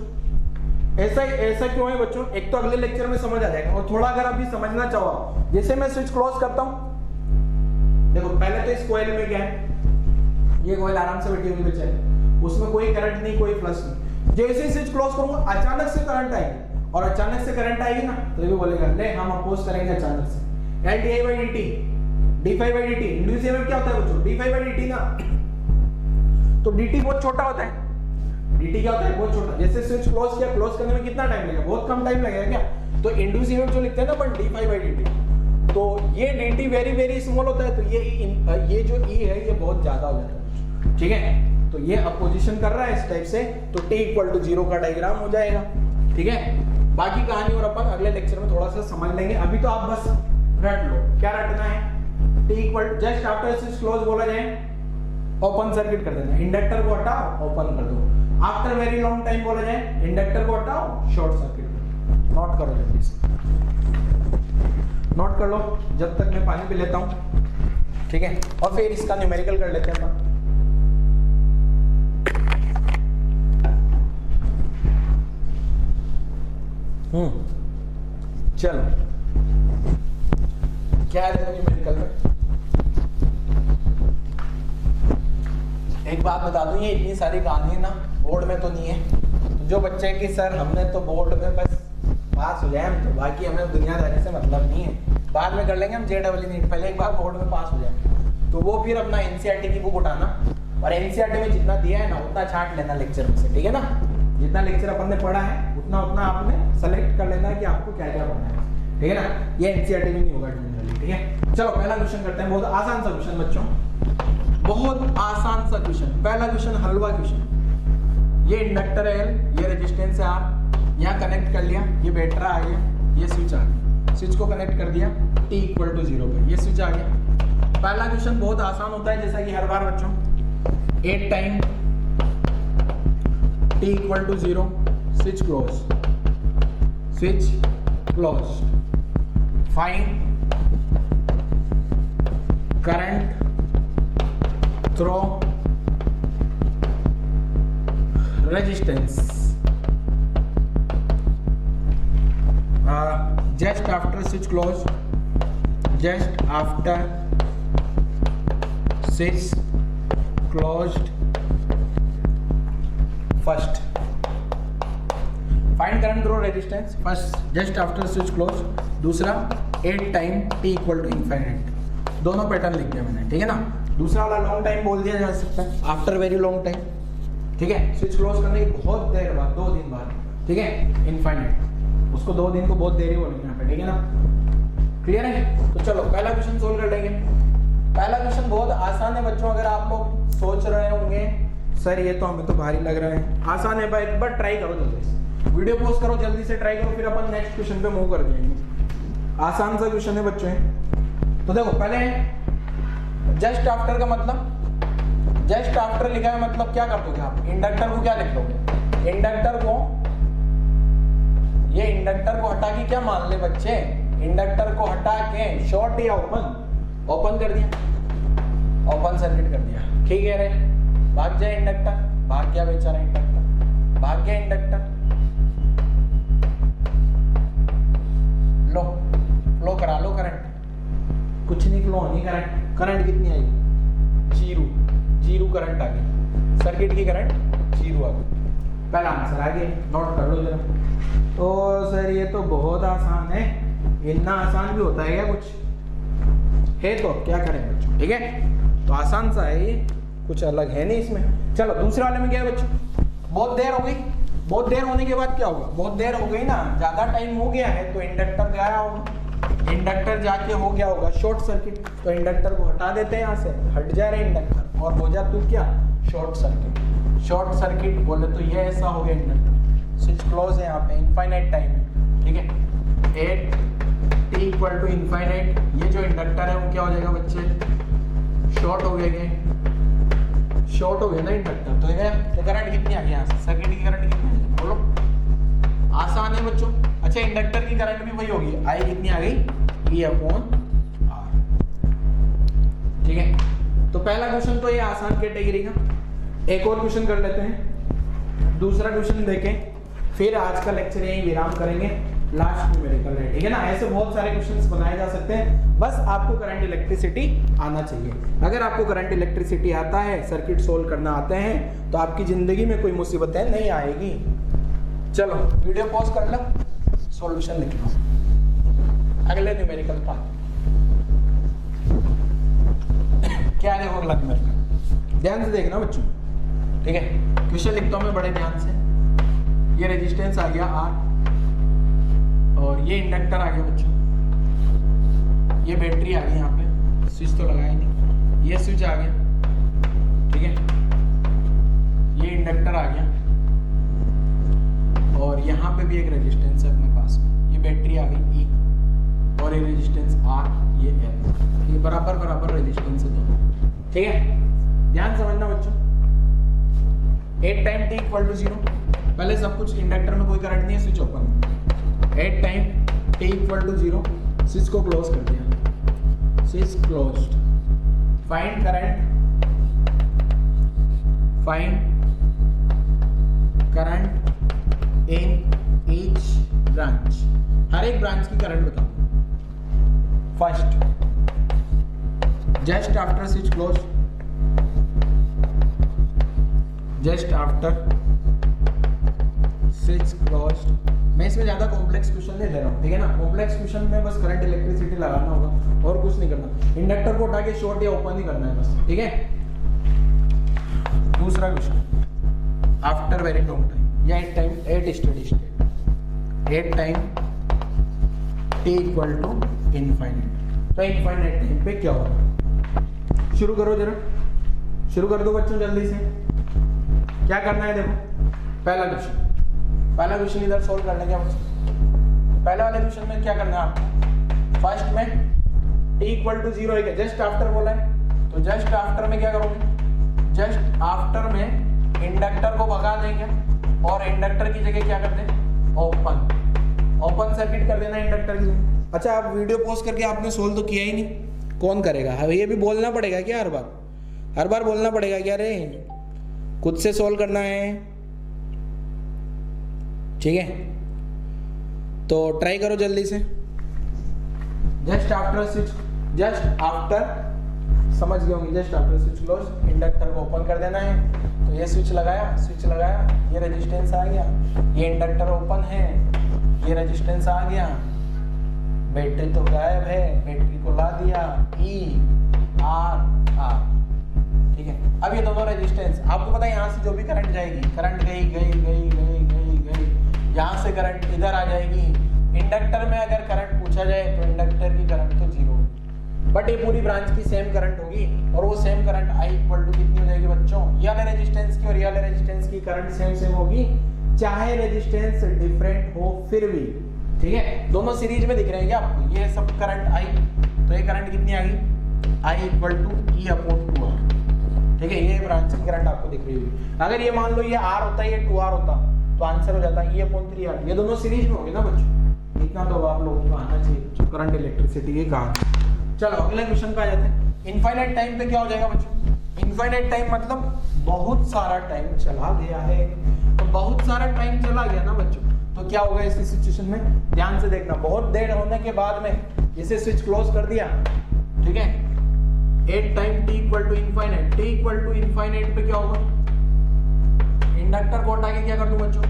ऐसा क्यों है बच्चों, एक तो अगले लेक्चर में समझ आ जाएगा, और थोड़ा अगर अभी समझना चाहो, जैसे मैं स्विच क्लोज करता हूँ, देखो पहले तो इस कॉइल में क्या है, ये कॉइल आराम से बैठी होगी बेचारी, उसमें कोई करंट नहीं, कोई फ्लक्स नहीं। जैसे ही स्विच क्लोज करूंगा अचानक से करंट आएगी, और अचानक से करंट आएगी ना, तो ये बोलेगा ले हम अपोज करेंगे अचानक से, LdI/dt, d∅/dt। इंड्यूस ईएमएफ क्या होता है बच्चों, d∅/dt ना, तो dt बहुत छोटा होता है, dt क्या होता है, बहुत छोटा। जैसे स्विच क्लोज किया, क्लोज करने में कितना टाइम लगेगा, बहुत कम टाइम लगेगा क्या, तो इंड्यूस ईएमएफ जो लिखते हैं ना अपन d∅/dt, तो ये dt वेरी वेरी स्मॉल होता है, तो ये जो e है ये बहुत ज्यादा हो जाता है, ठीक है। तो ये अपोजिशन कर रहा है इस टाइप से, तो t इक्वल टू 0 का डायग्राम हो जाएगा, ठीक है। बाकी कहानी और अपन अगले लेक्चर में थोड़ा सा समझ लेंगे, अभी तो आप बस रट लो, क्या रटना है, t equal just after switch close बोला जाए ओपन सर्किट कर देना, इंडक्टर को हटाओ ओपन कर दो, आफ्टर वेरी लॉन्ग टाइम बोला जाए इंडक्टर को हटाओ शॉर्ट सर्किट। नोट करो जल्दी से, नोट कर लो जब तक मैं पानी पी लेता हूं, ठीक है, और फिर इसका न्यूमेरिकल कर लेते हैं अपन। चलो क्या है देखो न्यूमेरिकल में, एक बात बता दूं, ये इतनी सारी कहानी ना बोर्ड में तो नहीं है, तो जो बच्चे की सर हमने तो बोर्ड में बस पास हो जाए हम, तो बाकी हमें दुनियादारी से मतलब नहीं है, बाद में कर लेंगे हम JEE नीट, पहले एक बार बोर्ड में पास हो जाए, तो वो फिर अपना NCERT की बुक उठाना, और NCERT में जितना दिया है ना उतना छांट लेना लेक्चर में से, ठीक है ना। जितना लेक्चर अपन ने पढ़ा है उतना आपने सेलेक्ट कर लेना है कि आपको क्या क्या पढ़ना है, ठीक है ना। ये NCERT में नहीं होगा जनरली, ठीक है। चलो पहला क्वेश्चन करते हैं, बहुत आसान सा क्वेश्चन बच्चों, बहुत आसान सा क्वेश्चन। पहला क्वेश्चन हलवा क्वेश्चन, ये इंडक्टर है L, ये रेजिस्टेंस है R, यहाँ कनेक्ट कर लिया, ये बैटरा आ गया, ये स्विच आ गया, स्विच को कनेक्ट कर दिया t इक्वल टू 0 पे, ये स्विच आ गया। पहला क्वेश्चन बहुत आसान होता है, जैसा कि हर बार बच्चों, 8 time t equal to 0, switch close, find current through resistance just after switch close, just after switch closed first, find current through resistance first just after switch close, दूसरा 8 time t equal to infinite. दोनों पैटर्न लिख दिया मैंने, ठीक है ना। दूसरा वाला लॉन्ग टाइम बोल दिया जा सकता है, आफ्टर वेरी लॉन्ग टाइम, ठीक है, स्विच क्लोज करने की बहुत देर बाद, 2 दिन बाद, ठीक है, इनफाइनाइट, उसको 2 दिन को बहुत देर ही बोलेंगे यहाँ पे, ठीक है ना। क्लियर है? तो चलो पहला क्वेश्चन सोल्व कर लेंगे। पहला क्वेश्चन बहुत आसान है बच्चों, अगर आप लोग सोच रहे होंगे सर ये तो हमें तो भारी लग रहा है, आसान है भाई, एक बार ट्राई करो जल्दी से, वीडियो पॉज करो, जल्दी से ट्राई करो, फिर अपन नेक्स्ट क्वेश्चन पे मूव कर जाएंगे। आसान सा क्वेश्चन है बच्चों। तो देखो पहले जस्ट आफ्टर का मतलब, जस्ट आफ्टर लिखा है मतलब क्या कर दोगे आप, इंडक्टर को क्या लिख दोगे, इंडक्टर को, ये इंडक्टर को हटा के क्या मान ले बच्चे, इंडक्टर को हटा के शॉर्ट या ओपन, ओपन कर दिया, ओपन सर्किट कर दिया, ठीक है रे, भाग जाए इंडक्टर, भाग गया बेचारा इंडक्टर, भाग गया इंडक्टर, लो फ्लो करा लो करंट, कुछ नहीं फ्लो नहीं करंट, करंट कितनी आएगी, जीरो करंट आ गई, सर्किट की करंट 0 आ गई। पहला आंसर आ गया, नोट कर लो जरा। तो सर ये तो बहुत आसान है, इतना आसान भी होता है क्या कुछ, है तो क्या करें बच्चों, ठीक है, तो आसान सा है ये, कुछ अलग है नहीं इसमें। चलो दूसरे वाले में क्या है बच्चों, बहुत देर हो गई, बहुत देर होने के बाद क्या होगा, बहुत देर हो गई ना, ज्यादा टाइम हो गया है तो इंडक्टर गया होगा, इंडक्टर जाके हो गया होगा शॉर्ट सर्किट, तो इंडक्टर को हटा देते हैं यहाँ से, हट जाए रहे इंडक्टर और हो जा तू क्या शॉर्ट सर्किट, शॉर्ट सर्किट बोले तो ये ऐसा हो गया इंडक्टर, स्विच क्लोज है यहाँ पे, इनफाइनाइट टाइम है, ठीक है, 8 t इक्वल टू इनफाइनाइट, ये जो इंडक्टर है वो क्या हो जाएगा बच्चे, शॉर्ट हो गया, शॉर्ट हो गया ना इंडक्टर, तो करंट कितनी आ गई यहाँ से, सर्किट की करंट कितनी आ गई बोलो, आसान है बच्चों। अच्छा इंडक्टर की करंट भी वही होगी, आई कितनी आ गई, E/R, ठीक है। तो पहला क्वेश्चन तो ये आसान कैटेगरी का, एक और क्वेश्चन कर लेते हैं, दूसरा क्वेश्चन देखें, फिर आज का लेक्चर यहीं विराम करेंगे, लास्ट न्यूमेरिकल है, ठीक है ना। ऐसे बहुत सारे क्वेश्चंस बनाए जा सकते हैं, बस आपको करंट इलेक्ट्रिसिटी आना चाहिए। अगर आपको करंट इलेक्ट्रिसिटी आता है, सर्किट सोल्व करना आते हैं, तो आपकी जिंदगी में कोई मुसीबतें नहीं आएगी। चलो वीडियो पॉज कर लो, सॉल्यूशन लिख लो, अगले न्यूमेरिकल पार्ट क्या है, अगला न्यूमेरिकल ध्यान से देखना बच्चों, ठीक है। क्वेश्चन लिखता हूं मैं बड़े ध्यान से। ये रेजिस्टेंस आ गया R और ये इंडक्टर आ गया बच्चों, ये बैटरी आ गई, यहाँ पे स्विच तो लगाया नहीं, ये स्विच आ गया, ठीक है, ये इंडक्टर आ गया और यहाँ पे भी एक रेजिस्टेंस है अपने पास में, ये बैटरी आ गई E और ये रेजिस्टेंस R, ये L, ये बराबर बराबर रेजिस्टेंस है दोनों, ठीक है। ध्यान समझना बच्चों, 8 टाइम t इक्वल टू 0, पहले सब कुछ, इंडक्टर में कोई करंट नहीं है, स्विच ओपन है, 8 time t equal to 0, switch को क्लोज कर दिया, switch closed, find current, find current in each branch, हर एक ब्रांच की करंट बताओ। First just after switch close, just after switch closed, मैं इसमें ज्यादा कॉम्प्लेक्स क्वेश्चन नहीं दे रहा हूँ, ठीक है ना। कॉम्प्लेक्स क्वेश्चन में बस करंट इलेक्ट्रिसिटी लगाना होगा और कुछ नहीं करना, इंडक्टर को उठा के शॉर्ट या ओपन ही करना है बस, ठीक है। दूसरा question, after very long time या 8 time, 8 steady state, 8 time t equal to infinite, तो इनफाइनाइट टाइम पे क्या होगा, शुरू करो जरा, शुरू कर दो बच्चों जल्दी से। क्या करना है देखो, पहला क्वेश्चन इधर सोल्व करने के बाद पहले वाले क्वेश्चन में क्या करना है आपको, फर्स्ट में t इक्वल टू 0 है, जस्ट आफ्टर बोला है, तो जस्ट आफ्टर में क्या करोगे, जस्ट आफ्टर में इंडक्टर को भगा देंगे और इंडक्टर की जगह क्या कर दें, ओपन सर्किट कर देना इंडक्टर की जगह। अच्छा आप वीडियो पॉज करके आपने सोल्व तो किया ही नहीं, कौन करेगा, ये भी बोलना पड़ेगा क्या, हर बार बोलना पड़ेगा क्या रे, खुद से सोल्व करना है, ठीक है। तो ट्राई करो जल्दी से, जस्ट आफ्टर समझ गए होंगे। Just after switch close inductor को ओपन कर देना है। तो ये स्विच लगाया, ये रेजिस्टेंस आ गया, ये इंडक्टर ओपन है, ये रेजिस्टेंस आ गया, बैटरी तो गायब है, बैटरी को ला दिया, ई आर आर, ठीक है। अब ये दोनों रेजिस्टेंस, आपको पता है यहाँ से जो भी करंट जाएगी, करंट गई, यहाँ से करंट इधर आ जाएगी। इंडक्टर में अगर करंट पूछा जाए तो इंडक्टर की करंट तो जीरो, बट ये पूरी ब्रांच की सेम करंट होगी, और वो same current I equal to कितनी हो जाएगी बच्चों, ये वाले रेजिस्टेंस की और ये वाले रेजिस्टेंस की करंट सेम होगी, चाहे रेजिस्टेंस डिफरेंट हो फिर भी, ठीक है। दोनों सीरीज में दिख रहे हैं क्या आपको, ये सब करंट I, तो ये करंट कितनी आ गई, I equal to E upon 2R, ठीक है। ये ब्रांच की करंट आपको दिख रही होगी। अगर ये मान लो ये R होता, ये 2R होता, तो आंसर हो जाता है E अपॉन 3R। ये दोनों सीरीज में होंगे ना बच्चों, इतना तो आप लोगों को आना चाहिए करंट इलेक्ट्रिसिटी के कहानी। चलो अगले क्वेश्चन पे आ जाते हैं। इनफाइनाइट टाइम पे क्या हो जाएगा बच्चों, इनफाइनाइट टाइम मतलब बहुत सारा टाइम चला गया है, तो बहुत सारा टाइम चला गया ना बच्चों, तो क्या होगा इस सिचुएशन में, ध्यान से देखना। बहुत देर होने के बाद में इसे स्विच क्लोज कर दिया, ठीक है। At time t equal to infinite, t equal to infinite पे क्या होगा, इंडक्टर को हटा के क्या कर दूं बच्चों,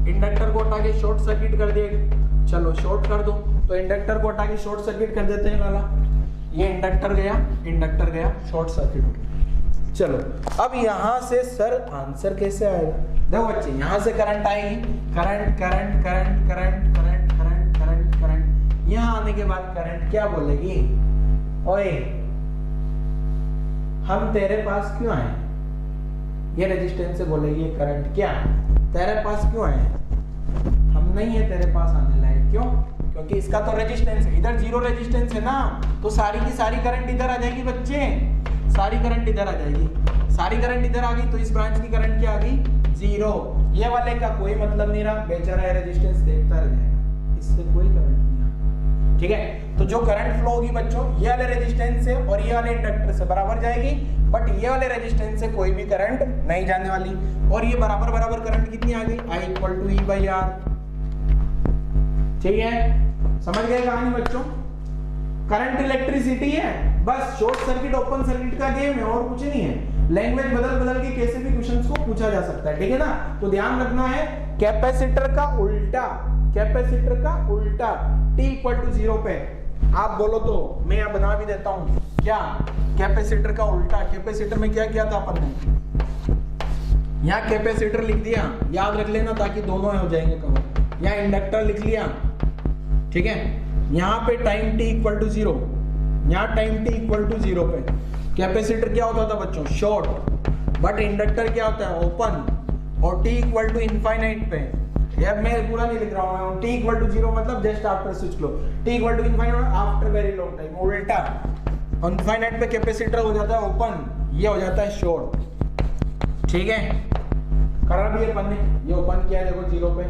इंडक्टर को हटा के शॉर्ट सर्किट कर दिया, चलो शॉर्ट कर दो, तो इंडक्टर को हटा के शॉर्ट सर्किट कर देते हैं लाला, ये इंडक्टर गया शॉर्ट सर्किट हो गया। चलो अब यहाँ से सर आंसर कैसे आएगा, देखो बच्चे यहाँ से करंट आएगी, करंट, यहाँ आने के बाद करंट क्या बोलेगी, ओए हम तेरे पास क्यों आए, ये रेजिस्टेंस से बोलेगी करंट क्या तेरे पास क्यों आए, हम नहीं है तेरे पास आने लायक, क्यों, क्योंकि इसका तो रेजिस्टेंस है, इधर जीरो रेजिस्टेंस है ना, तो सारी की सारी करंट इधर आ जाएगी बच्चे, सारी करंट इधर आ जाएगी, सारी करंट इधर आ गई, तो इस ब्रांच की करंट क्या आ गई, जीरो। ये वाले का कोई मतलब नहीं रहा, बेचारा है रेजिस्टेंस देखता रह जाएगा, इससे कोई करंट नहीं आ, ठीक है। तो जो करंट फ्लो होगी बच्चों, ये वाले रेजिस्टेंस से और ये वाले इंडक्टर से बराबर जाएगी, बट ये वाले रेजिस्टेंस से कोई भी करंट नहीं जाने वाली, और ये बराबर करंट कितनी आ गई, I equal to E by R, ठीक है। समझ गए कहानी बच्चों, करंट इलेक्ट्रिसिटी है, बस शॉर्ट सर्किट ओपन सर्किट का गेम है और कुछ नहीं है। लैंग्वेज बदल के कैसे भी क्वेश्चंस को पूछा जा सकता है, ठीक है ना। तो ध्यान रखना है कैपेसिटर का उल्टा t इक्वल टू 0 पे आप बोलो तो मैं यहाँ बना भी देता हूँ, क्या कैपेसिटर का उल्टा, कैपेसिटर में क्या किया था अपन ने, यहाँ कैपेसिटर लिख दिया, याद रख लेना ताकि दोनों हो जाएंगे कवर, यहाँ इंडक्टर लिख लिया, ठीक है। यहाँ पे टाइम t इक्वल टू 0, यहाँ टाइम t इक्वल टू 0 पे कैपेसिटर क्या होता था बच्चों, शॉर्ट, बट इंडक्टर क्या होता है, ओपन, और t इक्वल टू इनफाइनाइट पे, यार मैं पूरा नहीं लिख रहा हूँ, t इक्वल टू 0 मतलब just after switch close, t equal to infinite after very long time, उल्टा, इनफाइनाइट पे कैपेसिटर हो जाता है ओपन, ये हो जाता है शॉर्ट, ठीक है। करा भी अपन ने, ये ओपन किया देखो 0 पे,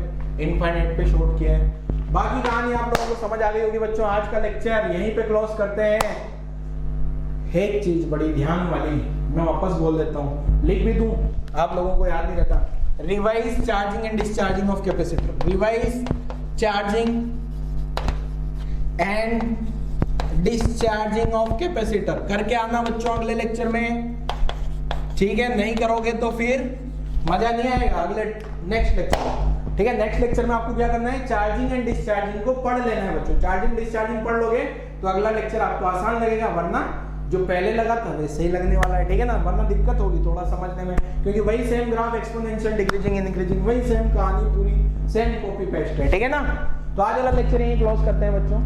इनफाइनाइट पे शॉर्ट किया है। बाकी कहानी आप लोगों को समझ आ गई होगी बच्चों। आज का लेक्चर यहीं पे क्लोज करते हैं। एक चीज बड़ी ध्यान वाली मैं वापस बोल देता हूँ, लिख भी दूं, आप लोगों को याद नहीं रहता, revise charging and discharging of capacitor, revise charging and discharging of capacitor करके आना बच्चों अगले लेक्चर में, ठीक है। नहीं करोगे तो फिर मजा नहीं आएगा अगले नेक्स्ट लेक्चर, ठीक है। नेक्स्ट लेक्चर में आपको क्या करना है, चार्जिंग एंड डिस्चार्जिंग को पढ़ लेना है बच्चों। चार्जिंग डिस्चार्जिंग पढ़ लोगे तो अगला लेक्चर आपको आसान लगेगा, वरना जो पहले लगा था वैसे ही लगने वाला है, ठीक है ना, वरना दिक्कत होगी थोड़ा समझने में, क्योंकि वही same graph exponential decreasing increasing, वही सेम कहानी पूरी सेम कॉपी पेस्ट है, ठीक है ना। तो आज वाला लेक्चर यहीं क्लोज करते हैं बच्चों,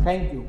थैंक यू।